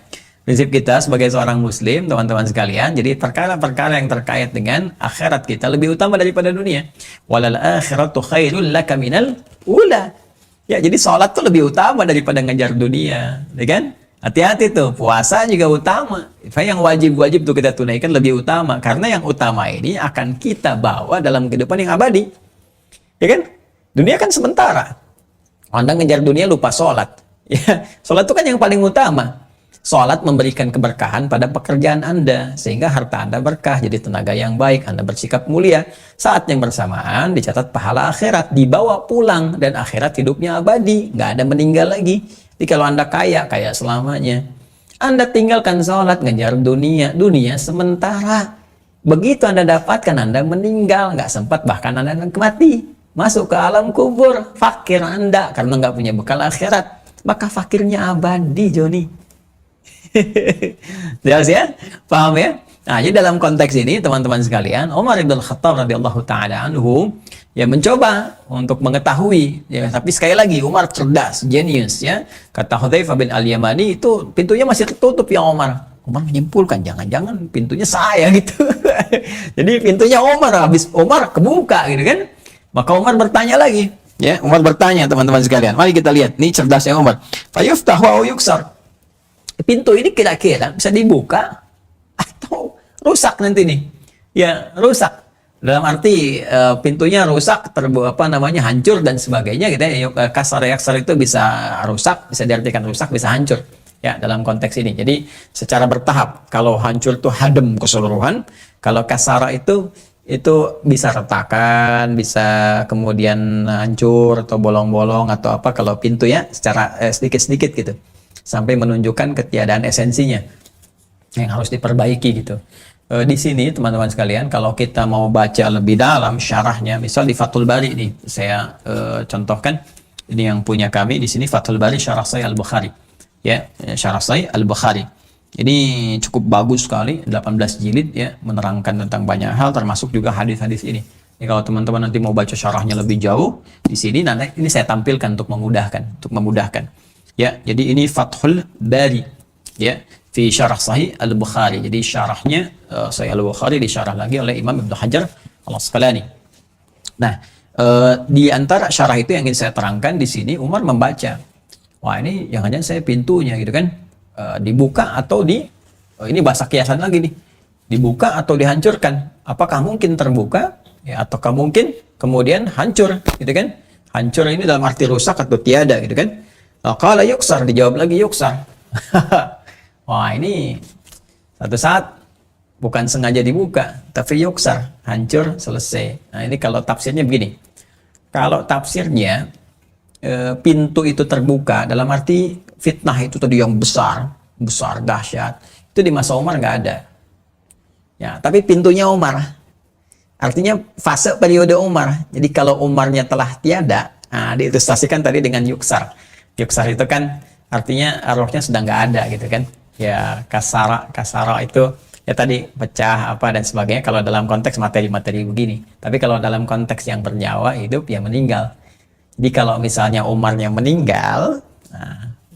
Prinsip kita sebagai seorang muslim, teman-teman sekalian, jadi perkara-perkara yang terkait dengan akhirat kita lebih utama daripada dunia. Walal akhiratu khairul laka minal ula. Ya, jadi sholat tuh lebih utama daripada ngejar dunia, ya kan? Hati-hati tuh, puasa juga utama. Yang wajib-wajib tuh kita tunaikan lebih utama, karena yang utama ini akan kita bawa dalam kehidupan yang abadi. Ya kan? Dunia kan sementara. Anda ngejar dunia lupa sholat. Ya, sholat itu kan yang paling utama. Sholat memberikan keberkahan pada pekerjaan Anda, sehingga harta Anda berkah, jadi tenaga yang baik, Anda bersikap mulia. Saat yang bersamaan dicatat pahala akhirat, dibawa pulang, dan akhirat hidupnya abadi, nggak ada meninggal lagi. Jadi kalau Anda kaya, kaya selamanya. Anda tinggalkan sholat, ngejar dunia, dunia sementara. Begitu Anda dapatkan, Anda meninggal, nggak sempat, bahkan Anda mati. Masuk ke alam kubur, fakir Anda, karena nggak punya bekal akhirat. Maka fakirnya abadi, Joni. Jelas ya? Paham ya? Nah, jadi dalam konteks ini teman-teman sekalian, Umar bin Khattab radhiyallahu taala anhu ya mencoba untuk mengetahui ya, tapi sekali lagi Umar cerdas, genius ya. Kata Hudzaifah bin al-Yamani itu pintunya masih tertutup ya Umar. Umar menyimpulkan jangan-jangan pintunya saya gitu. Jadi pintunya Umar, habis Umar kebuka gitu kan. Maka Umar bertanya lagi, ya, Umar bertanya teman-teman sekalian. Mari kita lihat, nih cerdasnya Umar. Fayuftahu au yuksar. Pintu ini kira-kira bisa dibuka atau rusak nanti nih. Ya, rusak. Dalam arti pintunya rusak, hancur dan sebagainya gitu ya. Kasar yaksar itu bisa rusak, bisa diartikan rusak, bisa hancur. Ya, dalam konteks ini. Jadi secara bertahap. Kalau hancur itu hadem keseluruhan, kalau kasara itu bisa retakan, bisa kemudian hancur atau bolong-bolong atau apa kalau pintu ya secara sedikit-sedikit gitu. Sampai menunjukkan ketiadaan esensinya yang harus diperbaiki gitu. Di sini teman-teman sekalian, kalau kita mau baca lebih dalam syarahnya, misal di Fathul Bari nih, saya contohkan ini yang punya kami di sini Fathul Bari Syarah Sahih Al-Bukhari. Ya, Syarah Sahih Al-Bukhari. Ini cukup bagus sekali, 18 jilid ya, menerangkan tentang banyak hal termasuk juga hadis-hadis ini. Jadi kalau teman-teman nanti mau baca syarahnya lebih jauh, di sini nanti ini saya tampilkan untuk memudahkan. Ya, jadi ini Fathul Bari ya, fi Syarah Sahih Al-Bukhari. Jadi syarahnya Sahih Al-Bukhari disyarah lagi oleh Imam Ibnu Hajar Al-Asqalani. Nah, di antara syarah itu yang ingin saya terangkan di sini, Umar membaca, wah ini jangan-jangan saya pintunya gitu kan, dibuka atau ini bahasa kiasan lagi nih, dibuka atau dihancurkan. Apakah mungkin terbuka ya, ataukah mungkin kemudian hancur gitu kan? Hancur ini dalam arti rusak atau tiada gitu kan? Qala yuksar, dijawab lagi yuksar. Wah ini satu saat bukan sengaja dibuka, tapi yuksar, hancur, selesai. Nah ini kalau tafsirnya begini. Kalau tafsirnya pintu itu terbuka dalam arti fitnah itu tadi yang besar dahsyat. Itu di masa Umar nggak ada. Ya, tapi pintunya Umar. Artinya fase periode Umar. Jadi kalau Umarnya telah tiada, diilustrasikan tadi dengan yuksar. Yuksar itu kan artinya rohnya sudah nggak ada gitu kan. Ya kasara itu ya tadi pecah apa dan sebagainya kalau dalam konteks materi-materi begini. Tapi kalau dalam konteks yang bernyawa hidup ya meninggal. Jadi kalau misalnya Umarnya meninggal,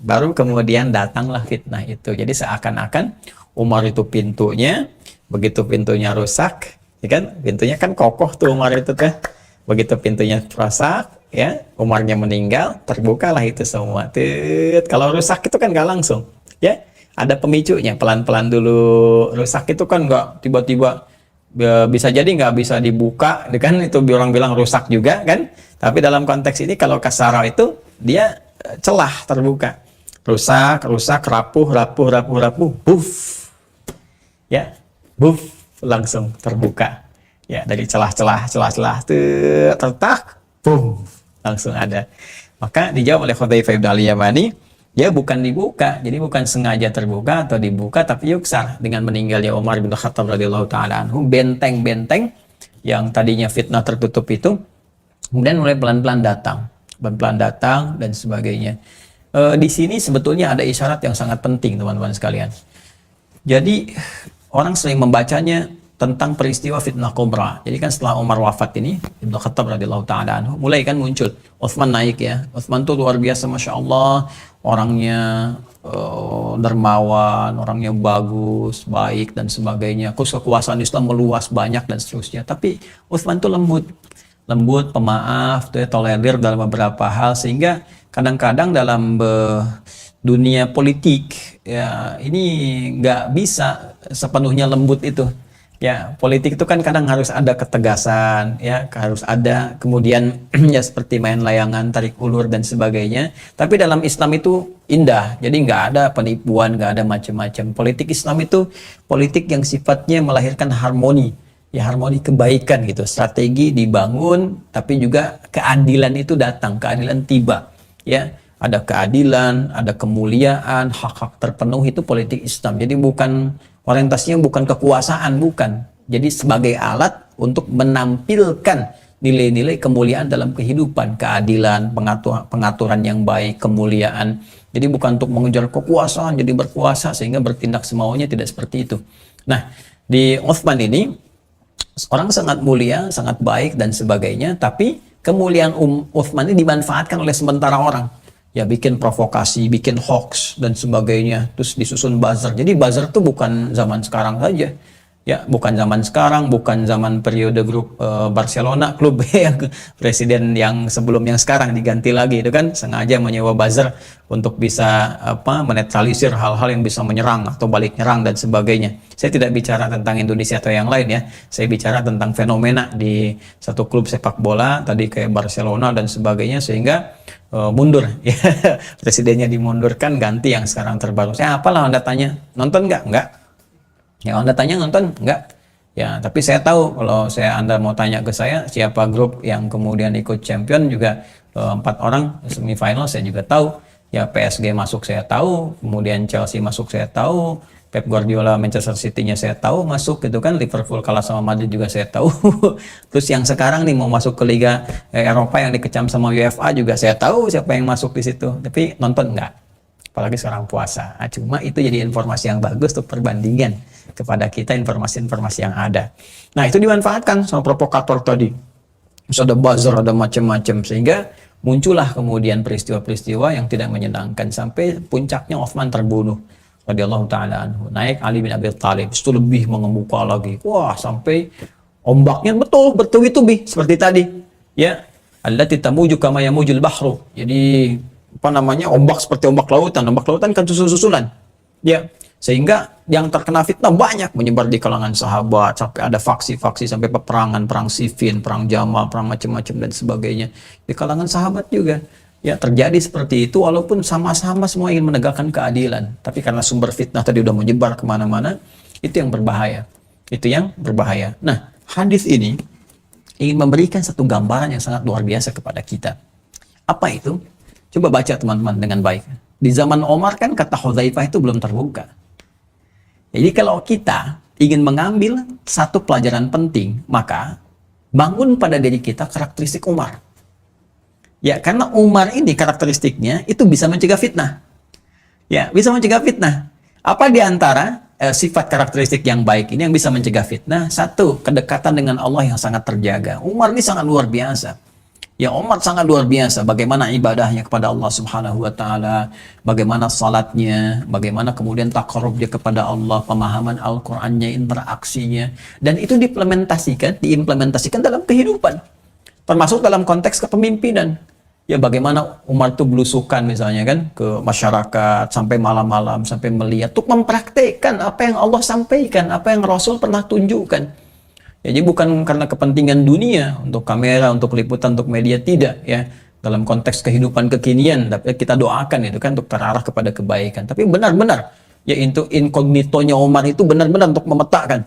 baru kemudian datanglah fitnah itu. Jadi seakan-akan Umar itu pintunya, begitu pintunya rusak, ya kan? Pintunya kan kokoh tuh Umar itu kan. Begitu pintunya rusak, ya Umarnya meninggal, terbukalah itu semua. Kalau rusak itu kan nggak langsung, ya ada pemicunya, pelan-pelan dulu. Rusak itu kan nggak tiba-tiba, bisa jadi nggak bisa dibuka, kan itu orang bilang rusak juga kan. Tapi dalam konteks ini kalau kasara itu dia celah terbuka, rusak, rapuh, buff, ya buff langsung terbuka. Ya, dari celah-celah tertak, boom, langsung ada. Maka dijawab oleh Hudzaifah bin Al-Yamani, ya bukan dibuka, jadi bukan sengaja terbuka atau dibuka, tapi yuksar dengan meninggalnya Umar bin Khattab radhiyallahu taala anhu, benteng-benteng yang tadinya fitnah tertutup itu kemudian mulai pelan-pelan datang dan sebagainya. Di sini sebetulnya ada isyarat yang sangat penting teman-teman sekalian. Jadi orang sering membacanya tentang peristiwa fitnah kubra. Jadi kan setelah Umar wafat ini, Ibnu Khattab radhiyallahu taala anhu, mulai kan muncul Utsman naik ya. Utsman tuh luar biasa, masya Allah, orangnya dermawan, orangnya bagus, baik dan sebagainya. Kekuasaan Islam meluas banyak dan seterusnya. Tapi Utsman tuh lembut, pemaaf, tuh ya, tolerir dalam beberapa hal, sehingga kadang-kadang dalam dunia politik ya ini nggak bisa sepenuhnya lembut itu. Ya, politik itu kan kadang harus ada ketegasan, ya, harus ada kemudian ya seperti main layangan, tarik ulur dan sebagainya. Tapi dalam Islam itu indah, jadi nggak ada penipuan, nggak ada macam-macam. Politik Islam itu politik yang sifatnya melahirkan harmoni, ya harmoni kebaikan gitu. Strategi dibangun, tapi juga keadilan itu datang, keadilan tiba, ya. Ada keadilan, ada kemuliaan, hak-hak terpenuhi, itu politik Islam. Jadi bukan orientasinya bukan kekuasaan, bukan. Jadi sebagai alat untuk menampilkan nilai-nilai kemuliaan dalam kehidupan, keadilan, pengaturan yang baik, kemuliaan. Jadi bukan untuk mengejar kekuasaan, jadi berkuasa sehingga bertindak semaunya, tidak seperti itu. Nah, di Utsman ini orang sangat mulia, sangat baik dan sebagainya, tapi kemuliaan Utsman ini dimanfaatkan oleh sementara orang. Ya bikin provokasi, bikin hoax dan sebagainya, terus disusun buzzer. Jadi buzzer tuh bukan zaman sekarang saja, ya bukan zaman sekarang, bukan zaman periode grup Barcelona, klub yang presiden yang sebelum yang sekarang diganti lagi, itu kan sengaja menyewa buzzer untuk bisa menetralisir hal-hal yang bisa menyerang atau balik nyerang dan sebagainya. Saya tidak bicara tentang Indonesia atau yang lain ya, saya bicara tentang fenomena di satu klub sepak bola tadi kayak Barcelona dan sebagainya, sehingga mundur ya, presidennya dimundurkan, ganti yang sekarang terbaru. Saya apalah, Anda tanya nonton nggak ya, Anda tanya nonton nggak ya, tapi saya tahu kalau Anda mau tanya ke saya siapa grup yang kemudian ikut champion juga, 4 orang semifinal saya juga tahu ya. PSG masuk saya tahu, kemudian Chelsea masuk saya tahu, Pep Guardiola Manchester City-nya saya tahu masuk gitu kan, Liverpool kalah sama Madrid juga saya tahu. Terus yang sekarang nih mau masuk ke Liga Eropa yang dikecam sama UEFA juga saya tahu siapa yang masuk di situ. Tapi nonton enggak, apalagi sekarang puasa. Nah, cuma itu jadi informasi yang bagus untuk perbandingan kepada kita informasi-informasi yang ada. Nah, itu dimanfaatkan sama provokator tadi. Terus ada buzzer, ada macam-macam, sehingga muncullah kemudian peristiwa-peristiwa yang tidak menyenangkan sampai puncaknya Utsman terbunuh radhiyallahu taala anhu. Naik Ali bin Abi Thalib, itu lebih mengemuka lagi. Wah, sampai ombaknya betul bertubi-tubi seperti tadi. Ya, allati tamuju kama yamujul bahru. Jadi ombak seperti ombak lautan. Ombak lautan kan susul-susulan. Ya, sehingga yang terkena fitnah banyak menyebar di kalangan sahabat, sampai ada faksi-faksi, sampai peperangan, perang Siffin, perang Jamal, perang macam-macam dan sebagainya di kalangan sahabat juga. Ya, terjadi seperti itu walaupun sama-sama semua ingin menegakkan keadilan. Tapi karena sumber fitnah tadi udah menyebar kemana-mana, itu yang berbahaya. Itu yang berbahaya. Nah, hadis ini ingin memberikan satu gambaran yang sangat luar biasa kepada kita. Apa itu? Coba baca teman-teman dengan baik. Di zaman Omar kan kata Hudzaifah itu belum terbuka. Jadi kalau kita ingin mengambil satu pelajaran penting, maka bangun pada diri kita karakteristik Umar. Ya, karena Umar ini karakteristiknya itu bisa mencegah fitnah. Ya, bisa mencegah fitnah. Apa di antara sifat karakteristik yang baik ini yang bisa mencegah fitnah? Satu, kedekatan dengan Allah yang sangat terjaga. Umar ini sangat luar biasa. Ya, Umar sangat luar biasa. Bagaimana ibadahnya kepada Allah Subhanahu wa Ta'ala, bagaimana salatnya, bagaimana kemudian taqarrub dia kepada Allah, pemahaman Al-Qur'annya, interaksinya, dan itu diimplementasikan dalam kehidupan. Termasuk dalam konteks kepemimpinan. Ya, bagaimana Umar itu belusukan misalnya kan ke masyarakat sampai malam-malam, sampai melihat, untuk mempraktekkan apa yang Allah sampaikan, apa yang Rasul pernah tunjukkan. Ya, jadi bukan karena kepentingan dunia, untuk kamera, untuk liputan, untuk media, tidak ya. Dalam konteks kehidupan kekinian, tapi kita doakan itu kan untuk terarah kepada kebaikan. Tapi benar-benar ya, itu inkognitonya Umar itu benar-benar untuk memetakan.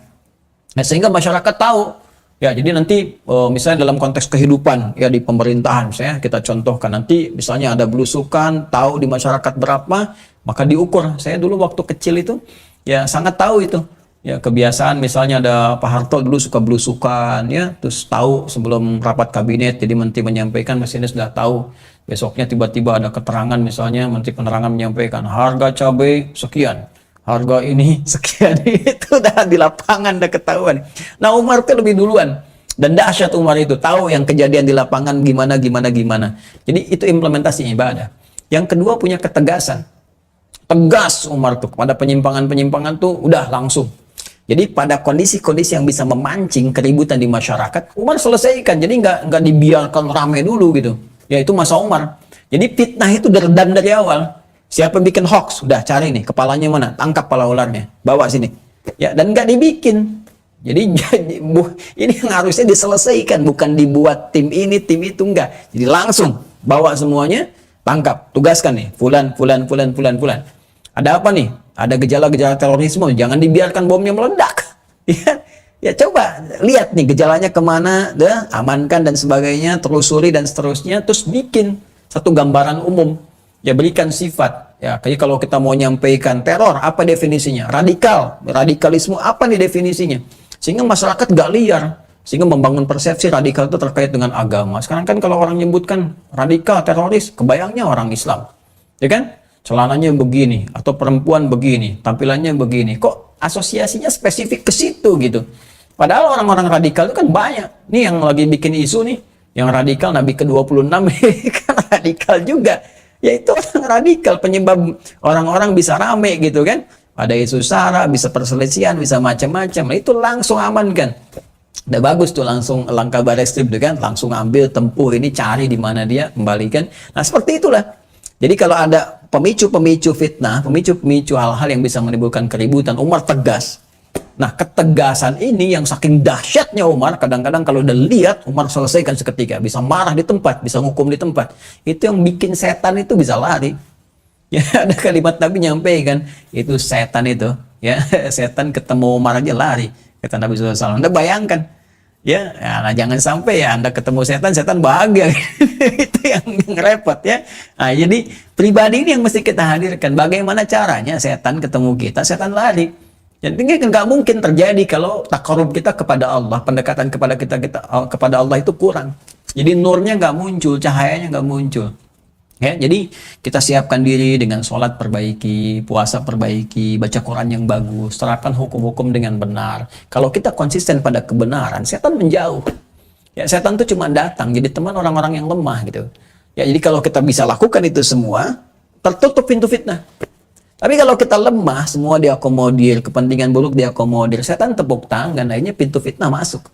Nah, sehingga masyarakat tahu Ya, jadi nanti misalnya dalam konteks kehidupan ya di pemerintahan, misalnya kita contohkan nanti misalnya ada belusukan, tahu di masyarakat berapa, maka diukur. Saya dulu waktu kecil itu ya sangat tahu itu. Ya, kebiasaan misalnya ada Pak Harto dulu suka belusukan ya, terus tahu sebelum rapat kabinet, jadi menteri menyampaikan mesinnya sudah tahu. Besoknya tiba-tiba ada keterangan misalnya menteri penerangan menyampaikan harga cabai sekian, harga ini sekian. Itu udah di lapangan udah ketahuan. Nah, Umar itu lebih duluan, dan dahsyat Umar itu tahu yang kejadian di lapangan gimana. Jadi itu implementasi ibadah. Yang kedua, punya ketegasan. Tegas Umar tuh pada penyimpangan tuh udah langsung. Jadi pada kondisi-kondisi yang bisa memancing keributan di masyarakat, Umar selesaikan. Jadi nggak dibiarkan rame dulu gitu. Ya, itu masa Umar. Jadi fitnah itu diredam dari awal. Siapa bikin hoax, udah cari nih kepalanya mana, tangkap kepala ularnya, bawa sini. Ya, dan nggak dibikin. Jadi ini yang harusnya diselesaikan, bukan dibuat tim ini, tim itu, enggak. Jadi langsung bawa semuanya, tangkap, tugaskan nih, fulan. Ada apa nih? Ada gejala-gejala terorisme, jangan dibiarkan bomnya meledak. Ya, coba lihat nih gejalanya kemana, deh, amankan dan sebagainya, telusuri dan seterusnya, terus bikin satu gambaran umum. Ya, berikan sifat. Ya, kayak kalau kita mau nyampaikan teror, apa definisinya? Radikalisme, apa nih definisinya? Sehingga masyarakat gak liar, sehingga membangun persepsi radikal itu terkait dengan agama. Sekarang kan kalau orang nyebutkan radikal, teroris, kebayangnya orang Islam, ya kan? Celananya begini, atau perempuan begini, tampilannya begini. Kok asosiasinya spesifik ke situ gitu? Padahal orang-orang radikal itu kan banyak. Nih yang lagi bikin isu nih, yang radikal Nabi ke-26 kan radikal juga. Ya, itu orang radikal, penyebab orang-orang bisa rame gitu kan. Ada isu sara, bisa perselisihan, bisa macam-macam. Nah, itu langsung amankan. Udah bagus tuh, langsung langkah Bareskrim tuh kan, langsung ambil, tempuh ini, cari di mana dia, kembalikan. Nah, seperti itulah. Jadi kalau ada pemicu-pemicu fitnah, pemicu-pemicu hal-hal yang bisa menimbulkan keributan, Umar tegas. Nah, ketegasan ini yang saking dahsyatnya Umar, kadang-kadang kalau udah lihat, Umar selesaikan seketika. Bisa marah di tempat, bisa hukum di tempat. Itu yang bikin setan itu bisa lari. Ya, ada kalimat Nabi nyampaikan, itu setan itu. Ya, setan ketemu Umar aja lari. Kata Nabi SAW. Anda bayangkan. Ya, nah, jangan sampai ya Anda ketemu setan bahagia. Itu yang repot ya. Nah, jadi pribadi ini yang mesti kita hadirkan. Bagaimana caranya setan ketemu kita, setan lari. Jadi nggak mungkin terjadi kalau takarub kita kepada Allah, pendekatan kepada Allah itu kurang. Jadi nurnya nggak muncul, cahayanya nggak muncul. Ya, jadi kita siapkan diri dengan sholat perbaiki, puasa perbaiki, baca Quran yang bagus, terapkan hukum-hukum dengan benar. Kalau kita konsisten pada kebenaran, setan menjauh. Ya, setan itu cuma datang jadi teman orang-orang yang lemah gitu. Ya, jadi kalau kita bisa lakukan itu semua, tertutup pintu fitnah. Tapi kalau kita lemah, semua diakomodir, kepentingan buruk diakomodir, setan tepuk tangan, akhirnya pintu fitnah masuk.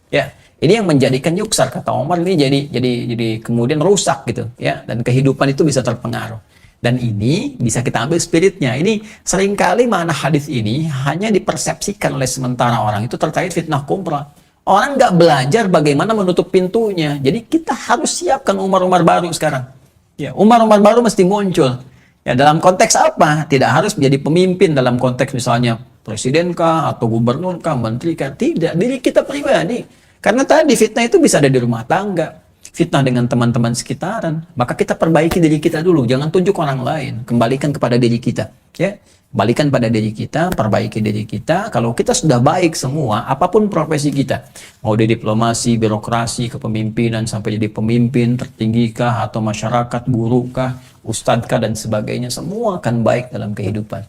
Ya, ini yang menjadikan yuksar, kata Umar, ini jadi kemudian rusak gitu ya, dan kehidupan itu bisa terpengaruh. Dan ini bisa kita ambil spiritnya. Ini seringkali mana hadis ini hanya dipersepsikan oleh sementara orang itu terkait fitnah kubra. Orang nggak belajar bagaimana menutup pintunya. Jadi kita harus siapkan Umar-Umar baru sekarang. Ya, Umar-Umar baru mesti muncul. Ya, dalam konteks apa? Tidak harus menjadi pemimpin dalam konteks misalnya presiden kah atau gubernur kah, menteri kah. Tidak, diri kita pribadi. Karena tadi fitnah itu bisa ada di rumah tangga, fitnah dengan teman-teman sekitaran. Maka kita perbaiki diri kita dulu, jangan tunjuk orang lain. Kembalikan kepada diri kita, ya. Kembalikan pada diri kita, perbaiki diri kita. Kalau kita sudah baik semua, apapun profesi kita, mau di diplomasi, birokrasi, kepemimpinan, sampai jadi pemimpin tertinggi kah, atau masyarakat, guru kah, ustadz kah, dan sebagainya, semua akan baik dalam kehidupan.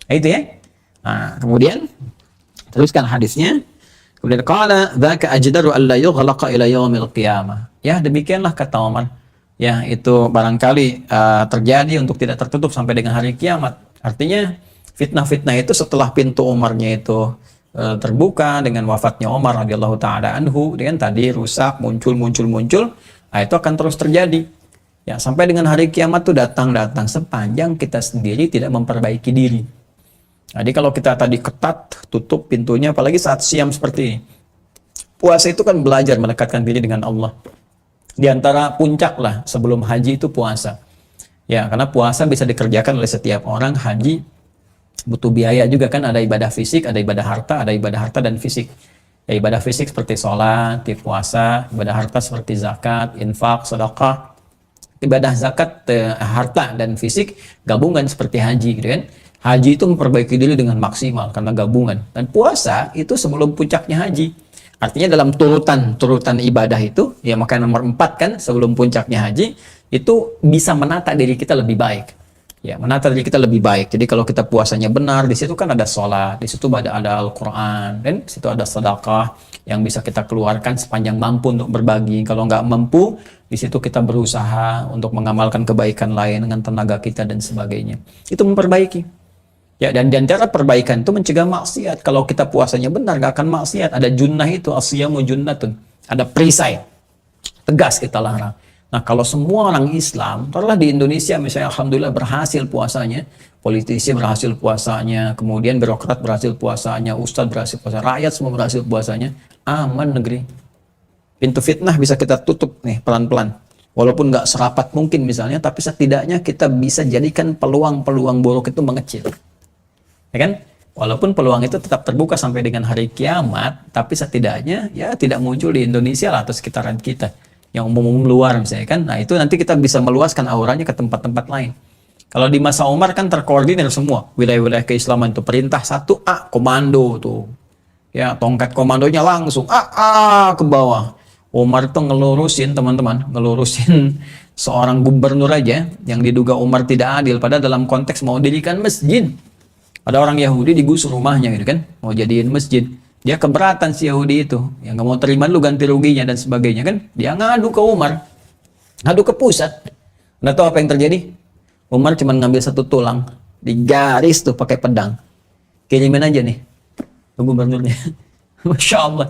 Nah, itu ya. Nah, kemudian teruskan hadisnya. Kemudian qala dzaka ajdaru alla yughlaqa ila yaumil qiyamah. Ya, demikianlah kata Umar. Ya, itu barangkali terjadi untuk tidak tertutup sampai dengan hari kiamat. Artinya fitnah-fitnah itu setelah pintu Umarnya itu terbuka dengan wafatnya Umar radhiyallahu taala anhu, dengan tadi rusak, muncul, nah itu akan terus terjadi. Ya, sampai dengan hari kiamat itu datang sepanjang kita sendiri tidak memperbaiki diri. Jadi kalau kita tadi ketat, tutup pintunya, apalagi saat siam seperti ini. Puasa itu kan belajar mendekatkan diri dengan Allah. Di antara puncak lah sebelum haji itu puasa. Ya, karena puasa bisa dikerjakan oleh setiap orang. Haji butuh biaya juga kan, ada ibadah fisik, ada ibadah harta dan fisik. Ya, ibadah fisik seperti sholat, puasa, ibadah harta seperti zakat, infak, sedekah. Ibadah zakat, harta dan fisik gabungan seperti haji gitu kan. Haji itu memperbaiki diri dengan maksimal karena gabungan. Dan puasa itu sebelum puncaknya haji. Artinya dalam turutan ibadah itu, ya makanya nomor 4 kan sebelum puncaknya haji, itu bisa menata diri kita lebih baik. Ya, menata diri kita lebih baik. Jadi kalau kita puasanya benar, di situ kan ada sholat, di situ ada Al-Quran, dan di situ ada sedekah yang bisa kita keluarkan sepanjang mampu untuk berbagi. Kalau nggak mampu, di situ kita berusaha untuk mengamalkan kebaikan lain dengan tenaga kita dan sebagainya. Itu memperbaiki. Ya, dan cara perbaikan itu mencegah maksiat. Kalau kita puasanya benar, nggak akan maksiat. Ada junnah itu, asyamu junnatun. Ada perisai. Tegas kita larang. Nah, kalau semua orang Islam, taruhlah di Indonesia misalnya alhamdulillah berhasil puasanya, politisi berhasil puasanya, kemudian birokrat berhasil puasanya, ustadz berhasil puasanya, rakyat semua berhasil puasanya, aman negeri. Pintu fitnah bisa kita tutup nih pelan-pelan. Walaupun nggak serapat mungkin misalnya, tapi setidaknya kita bisa jadikan peluang-peluang buruk itu mengecil. Ya kan? Walaupun peluang itu tetap terbuka sampai dengan hari kiamat, tapi setidaknya ya tidak muncul di Indonesia lah atau sekitaran kita. Yang umum-umum luar misalnya kan, nah itu nanti kita bisa meluaskan auranya ke tempat-tempat lain. Kalau di masa Umar kan terkoordinir semua wilayah-wilayah keislaman itu, perintah 1A komando tuh, ya tongkat komandonya langsung ke bawah. Umar tuh ngelurusin teman-teman, ngelurusin seorang gubernur aja yang diduga Umar tidak adil, padahal dalam konteks mau dirikan masjid. Ada orang Yahudi digusur rumahnya gitu kan, mau jadiin masjid. Dia keberatan si Yahudi itu, yang nggak mau terima lu ganti ruginya dan sebagainya kan. Dia ngadu ke Umar, ngadu ke pusat. Nggak tahu apa yang terjadi. Umar cuma ngambil 1 tulang, digaris tuh pakai pedang. Kirimin aja nih ke gubernurnya. Masya Allah.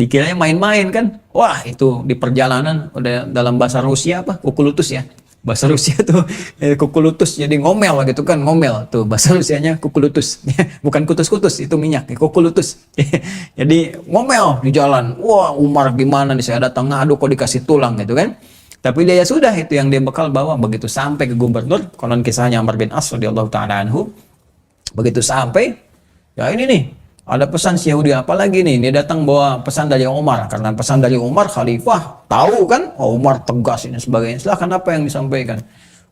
Dikiranya main-main kan. Wah itu di perjalanan, udah dalam bahasa Rusia apa? Kukulutus ya. Bahasa Rusia tuh kukulutus, jadi ngomel gitu kan, ngomel tuh bahasa Rusianya kukulutus. Bukan kutus-kutus, itu minyak, kukulutus. Jadi ngomel di jalan. Wah Umar gimana nih, saya datang ngadu kok dikasih tulang gitu kan. Tapi dia ya sudah, itu yang dia bekal bawa. Begitu sampai ke gubernur, konon kisahnya Amr bin As radhiyallahu ta'ala anhu, begitu sampai, ya ini nih ada pesan si Yahudi, apalagi nih, dia datang bawa pesan dari Umar, karena pesan dari Umar khalifah tahu kan, Umar tegas ini sebagainya. Silahkan, apa yang disampaikan?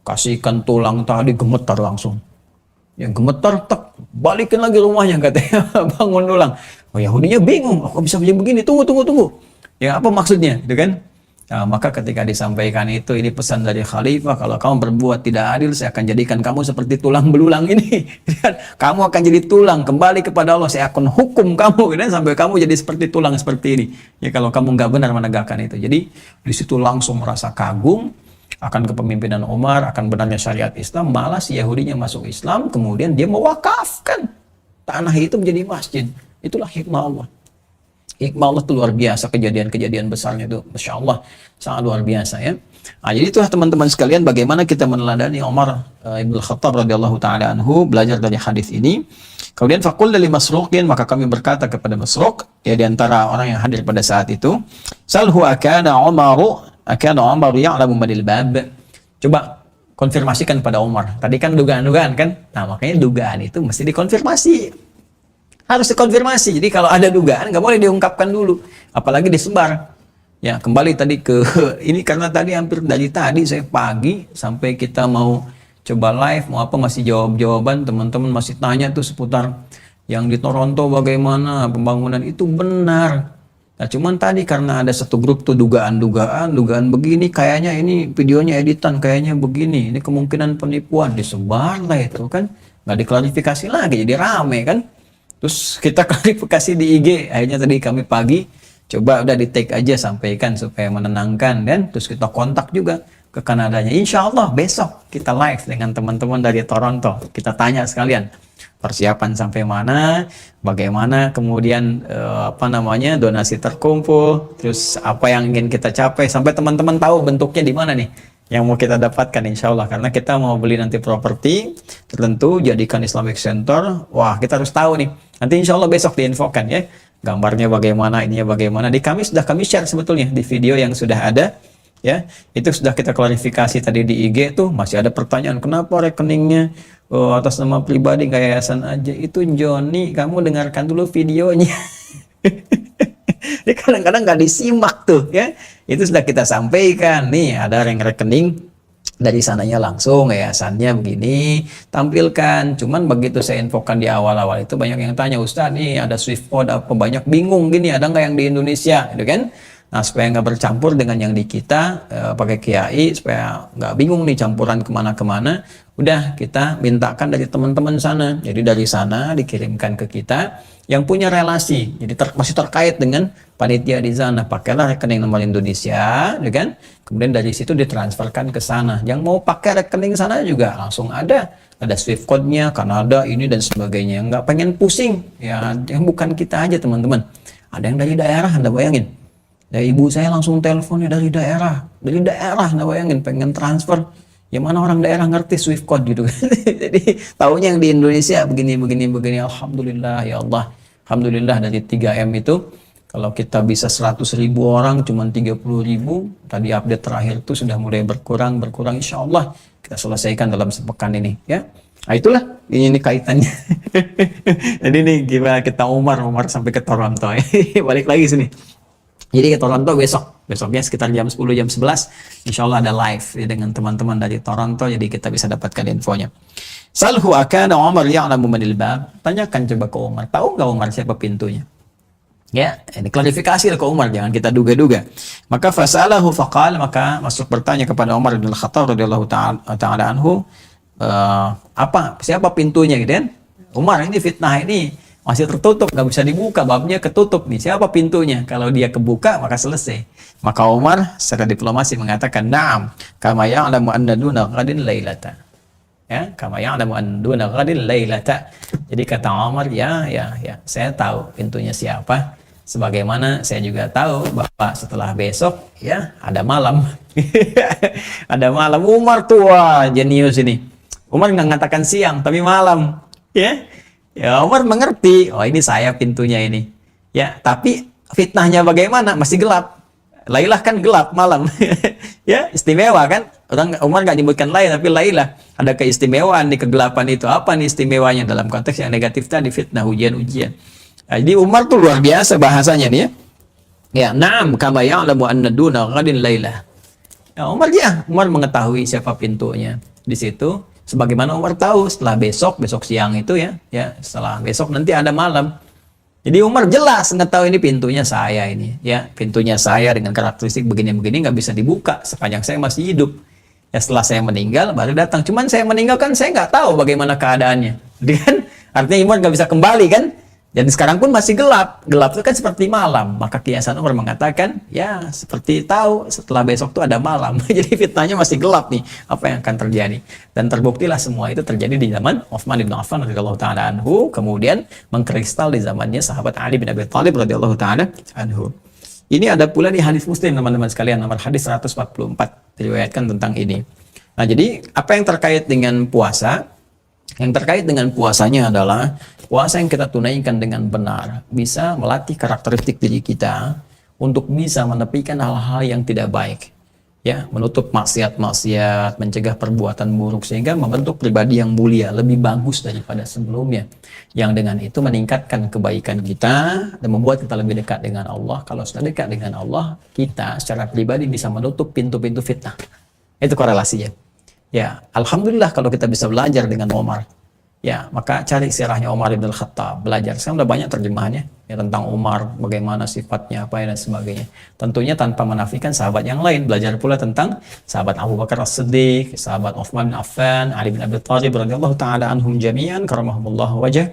Kasihkan tulang tadi, gemetar langsung. Ya gemetar, tak balikin lagi rumahnya katanya. Bangun ulang. Oh Yahudinya bingung, kok bisa begini? Tunggu. Ya apa maksudnya, gitu kan? Nah, maka ketika disampaikan itu, ini pesan dari khalifah, kalau kamu berbuat tidak adil, saya akan jadikan kamu seperti tulang belulang ini. Kamu akan jadi tulang, kembali kepada Allah, saya akan hukum kamu, gitu, sampai kamu jadi seperti tulang seperti ini. Ya kalau kamu nggak benar menegakkan itu. Jadi di situ langsung merasa kagum akan kepemimpinan Umar, akan benarnya syariat Islam. Malah si Yahudinya masuk Islam, kemudian dia mewakafkan tanah itu menjadi masjid. Itulah hikmah Allah. Hikmah Allah itu luar biasa, kejadian-kejadian besarnya itu Masya Allah sangat luar biasa ya. Nah, jadi itulah teman-teman sekalian bagaimana kita meneladani Umar Ibn Khattab radhiyallahu ta'ala anhu, belajar dari hadis ini. Kemudian faqul li Masruqin, maka kami berkata kepada Masruq, ya diantara orang yang hadir pada saat itu, salhu akana Umar ya'lamu madil bab. Coba konfirmasikan pada Umar. Tadi kan dugaan-dugaan kan, nah makanya dugaan itu mesti dikonfirmasi. Harus dikonfirmasi. Jadi kalau ada dugaan nggak boleh diungkapkan dulu, apalagi disebar. Ya kembali tadi ke ini, karena tadi hampir dari tadi saya pagi sampai kita mau coba live mau apa masih jawab-jawaban, teman-teman masih tanya tuh seputar yang di Toronto bagaimana pembangunan itu. Benar. Nah cuman tadi karena ada satu grup tuh dugaan begini, kayaknya ini videonya editan, kayaknya begini, ini kemungkinan penipuan, disebar lah itu kan, nggak diklarifikasi lagi, jadi rame kan. Terus kita klarifikasi di IG, akhirnya tadi kami pagi coba udah di take aja, sampaikan supaya menenangkan, dan terus kita kontak juga ke Kanadanya. Insya Allah besok kita live dengan teman-teman dari Toronto, kita tanya sekalian persiapan sampai mana, bagaimana kemudian donasi terkumpul, terus apa yang ingin kita capai, sampai teman-teman tahu bentuknya di mana nih yang mau kita dapatkan insya Allah. Karena kita mau beli nanti properti tertentu, jadikan Islamic Center. Wah kita harus tahu nih, nanti insya Allah besok diinfokan ya, gambarnya bagaimana, ininya bagaimana. Sudah kami share sebetulnya di video yang sudah ada ya, itu sudah kita klarifikasi tadi di IG tuh. Masih ada pertanyaan, kenapa rekeningnya atas nama pribadi, yayasan aja. Itu Joni, kamu dengarkan dulu videonya. Jadi kadang-kadang nggak disimak tuh ya. Itu sudah kita sampaikan nih, ada yang rekening dari sananya langsung yayasannya begini tampilkan. Cuman begitu saya infokan di awal-awal itu banyak yang tanya, Ustaz nih ada Swift code apa, banyak bingung gini, ada nggak yang di Indonesia gitu kan. Nah, supaya nggak bercampur dengan yang di kita, pakai kiai, supaya nggak bingung nih campuran kemana-kemana, udah kita mintakan dari teman-teman sana. Jadi dari sana dikirimkan ke kita yang punya relasi, jadi masih terkait dengan panitia di sana. Pakailah rekening nomor Indonesia, ya kan? Kemudian dari situ ditransferkan ke sana. Yang mau pakai rekening sana juga langsung ada Swift code-nya, Kanada ini dan sebagainya. Nggak pengen pusing, ya yang bukan kita aja teman-teman. Ada yang dari daerah, Anda bayangin. Ya, ibu saya langsung teleponnya dari daerah, Anda bayangin pengen transfer. Ya mana orang daerah ngerti Swift code gitu kan. Jadi tahunya yang di Indonesia begini. Alhamdulillah ya Allah. Alhamdulillah dari 3M itu kalau kita bisa 100.000 orang cuman 30.000, tadi update terakhir itu sudah mulai berkurang insya Allah kita selesaikan dalam sepekan ini ya. Nah itulah ini kaitannya. Jadi nih gimana kita Umar sampai ke Toronto. Balik lagi sini. Jadi ke Toronto besoknya sekitar jam 10 jam 11 insya Allah ada live ya, dengan teman-teman dari Toronto, jadi kita bisa dapatkan infonya. Salhu akana Umar ya'lamu manil bab. Tanyakan coba ke Umar, tahu nggak Umar siapa pintunya? Ya, ini klarifikasi ke Umar, jangan kita duga-duga. Maka fasalahu faqal, maka masuk bertanya kepada Umar bin Khattab radhiyallahu taala anhu, siapa pintunya gitu kan? Umar, ini fitnah ini masih tertutup, nggak bisa dibuka, babnya ketutup nih. Siapa pintunya? Kalau dia kebuka, maka selesai. Maka Umar secara diplomasi mengatakan, "Na'am, kama ya'lamu anna duna ghadin lailata." Ya, kama ya'lamu anna duna ghadin lailata. Jadi kata Umar, ya, saya tahu pintunya siapa. Sebagaimana saya juga tahu bahwa setelah besok, ya, ada malam. Ada malam. Umar tua, jenius ini. Umar nggak mengatakan siang, tapi malam. Ya. Ya Umar mengerti, oh ini saya pintunya ini. Ya, tapi fitnahnya bagaimana? Masih gelap. Lailah kan gelap malam. Ya, istimewa kan? Orang Umar nggak nyebutkan lain, tapi Lailah ada keistimewaan di kegelapan itu. Apa nih istimewanya dalam konteks yang negatif tadi, fitnah, ujian-ujian. Nah, jadi Umar tuh luar biasa bahasanya nih ya. Ya, na'am kama ya'lamu anna duna ghadin lailah. Ya, Umar mengetahui siapa pintunya. Di situ sebagaimana Umar tahu setelah besok siang itu ya setelah besok nanti ada malam. Jadi Umar jelas tahu ini pintunya saya ini ya, pintunya saya dengan karakteristik begini-begini, nggak bisa dibuka sepanjang saya masih hidup. Ya setelah saya meninggal baru datang. Cuman saya meninggal kan saya nggak tahu bagaimana keadaannya. Jadi kan artinya Umar nggak bisa kembali kan. Dan sekarang pun masih gelap. Gelap itu kan seperti malam. Maka kiasan Umar mengatakan, ya seperti tahu setelah besok tuh ada malam. Jadi fitnahnya masih gelap nih. Apa yang akan terjadi? Dan terbuktilah semua itu terjadi di zaman Utsman bin Affan radhiyallahu taala anhu. Kemudian mengkristal di zamannya sahabat Ali bin Abi Thalib radhiyallahu taala anhu. Ini ada pula di hadis Muslim teman-teman sekalian, nomor hadis 144 diriwayatkan tentang ini. Nah jadi apa yang terkait dengan puasa? Yang terkait dengan puasanya adalah puasa yang kita tunaikan dengan benar bisa melatih karakteristik diri kita untuk bisa menepikan hal-hal yang tidak baik, ya, menutup maksiat-maksiat, mencegah perbuatan buruk sehingga membentuk pribadi yang mulia, lebih bagus daripada sebelumnya. Yang dengan itu meningkatkan kebaikan kita dan membuat kita lebih dekat dengan Allah. Kalau sudah dekat dengan Allah, kita secara pribadi bisa menutup pintu-pintu fitnah. Itu korelasinya. Ya, alhamdulillah kalau kita bisa belajar dengan Umar. Ya, maka cari sirahnya Umar bin Khattab, belajar. Sekarang udah banyak terjemahannya ya tentang Umar, bagaimana sifatnya, apa dan sebagainya. Tentunya tanpa menafikan sahabat yang lain. Belajar pula tentang sahabat Abu Bakar As-Siddiq, sahabat Utsman bin Affan, Ali bin Abi Thalib radhiyallahu taala anhum jami'an karamahumullah wajah.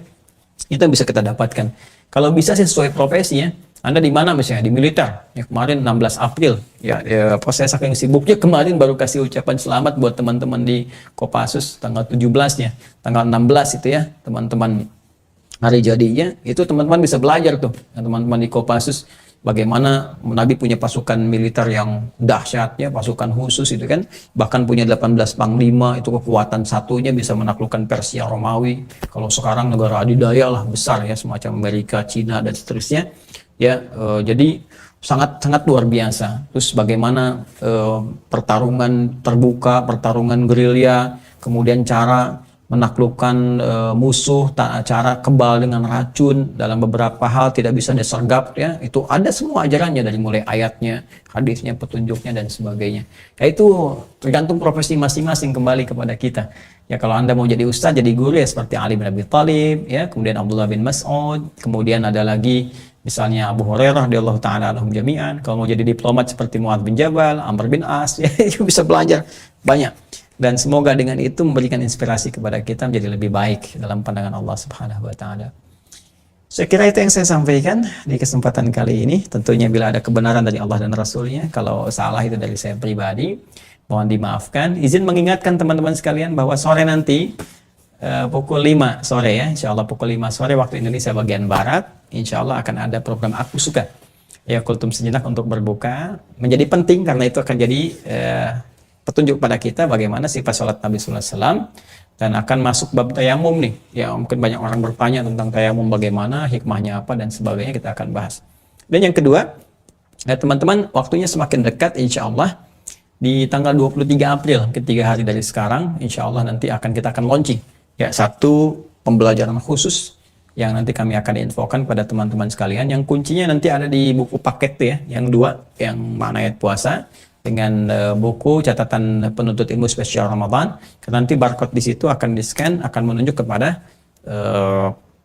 Itu yang bisa kita dapatkan. Kalau bisa sih sesuai profesinya. Anda di mana misalnya? Di militer. Ya, kemarin 16 April. Ya, saya saking sibuknya kemarin baru kasih ucapan selamat buat teman-teman di Kopassus tanggal 17-nya. Tanggal 16 itu ya, teman-teman hari jadinya. Itu teman-teman bisa belajar tuh. Teman-teman di Kopassus bagaimana Nabi punya pasukan militer yang dahsyat ya, pasukan khusus itu kan. Bahkan punya 18 panglima, itu kekuatan satunya bisa menaklukkan Persia Romawi. Kalau sekarang negara adidaya lah besar ya, semacam Amerika, Cina dan seterusnya. Ya, jadi sangat luar biasa. Terus bagaimana pertarungan terbuka, pertarungan gerilya, kemudian cara menaklukkan musuh, cara kebal dengan racun, dalam beberapa hal tidak bisa disergap, ya itu ada semua ajarannya, dari mulai ayatnya, hadisnya, petunjuknya dan sebagainya. Ya itu tergantung profesi masing-masing, kembali kepada kita. Ya kalau Anda mau jadi ustaz, jadi guru, ya seperti Ali bin Abi Thalib, ya kemudian Abdullah bin Mas'ud, kemudian ada lagi misalnya Abu Hurairah radhiyallahu taala anhum jami'an. Kalau mau jadi diplomat seperti Muadz bin Jabal, Amr bin As, ya itu bisa belajar banyak. Dan semoga dengan itu memberikan inspirasi kepada kita menjadi lebih baik dalam pandangan Allah Subhanahu wa taala. Saya kira itu yang saya sampaikan di kesempatan kali ini. Tentunya bila ada kebenaran dari Allah dan Rasulnya, kalau salah itu dari saya pribadi, mohon dimaafkan. Izin mengingatkan teman-teman sekalian bahwa sore nanti pukul 5 sore, ya insya Allah pukul 5 sore waktu Indonesia bagian Barat, insya Allah akan ada program Aku Suka, ya kultum sejenak untuk berbuka. Menjadi penting karena itu akan jadi petunjuk pada kita bagaimana sifat sholat Nabi Sallallahu Alaihi Wasallam, dan akan masuk bab tayamum nih. Ya mungkin banyak orang bertanya tentang tayamum, bagaimana, hikmahnya apa dan sebagainya, kita akan bahas. Dan yang kedua, ya teman-teman, waktunya semakin dekat, insya Allah di tanggal 23 April, ketiga hari dari sekarang, insya Allah nanti kita akan launching ya satu pembelajaran khusus yang nanti kami akan infokan pada teman-teman sekalian, yang kuncinya nanti ada di buku paket tuh, ya, yang dua, yang makna ayat puasa dengan buku catatan penuntut ilmu spesial Ramadan. Karena nanti barcode di situ akan di-scan, akan menunjuk kepada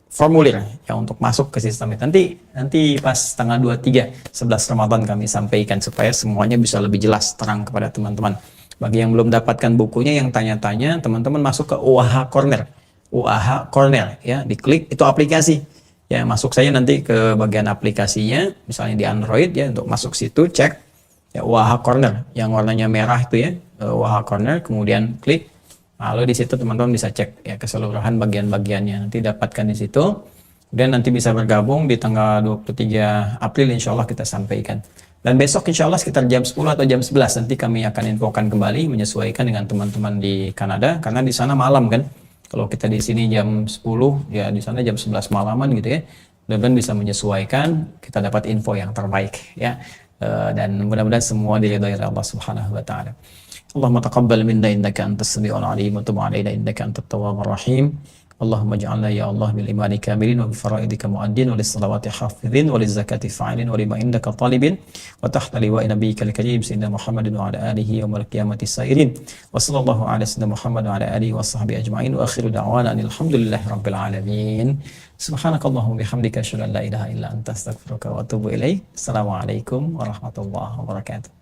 formulir ya untuk masuk ke sistem itu. Nanti pas tanggal 23 11 Ramadan kami sampaikan supaya semuanya bisa lebih jelas terang kepada teman-teman. Bagi yang belum dapatkan bukunya, yang tanya-tanya, teman-teman masuk ke UAH Corner. UAH Corner ya, diklik itu aplikasi. Ya, masuk saja nanti ke bagian aplikasinya, misalnya di Android ya, untuk masuk situ cek ya UAH Corner yang warnanya merah itu, ya UAH Corner, kemudian klik, lalu di situ teman-teman bisa cek ya keseluruhan bagian-bagiannya, nanti dapatkan di situ, dan nanti bisa bergabung di tanggal 23 April insya Allah kita sampaikan. Dan besok insya Allah sekitar jam 10 atau jam 11 nanti kami akan infokan kembali, menyesuaikan dengan teman-teman di Kanada, karena di sana malam kan, kalau kita di sini jam 10 ya di sana jam 11 malaman gitu ya. Dan bisa menyesuaikan, kita dapat info yang terbaik ya. Dan mudah-mudahan semua diridhai Allah Subhanahu wa taala. Allahumma taqabbal minna innaka antas samiul alim wa tub alaina innaka antat tawwabur rahim. Allahumma ij'alna ya Allah bil imani kamilin wa bi faraidika mu'addin wa lis salawati hafizin wa liz zakati fa'ilin wa lima indaka talibin wa tahta liwa'i nabiyyikal karim sayyidina Muhammadin wa ala alihi wa mal qiyamati sairin wa sallallahu ala sayyidina Muhammad wa ala alihi wa sahbihi ajma'in wa akhiru da'wana alhamdulillahi rabbil alamin. Subhanakallahumma bihamdika asyhadu an la ilaha illa anta astaghfiruka wa atubu ilaik. Assalamualaikum warahmatullahi wabarakatuh.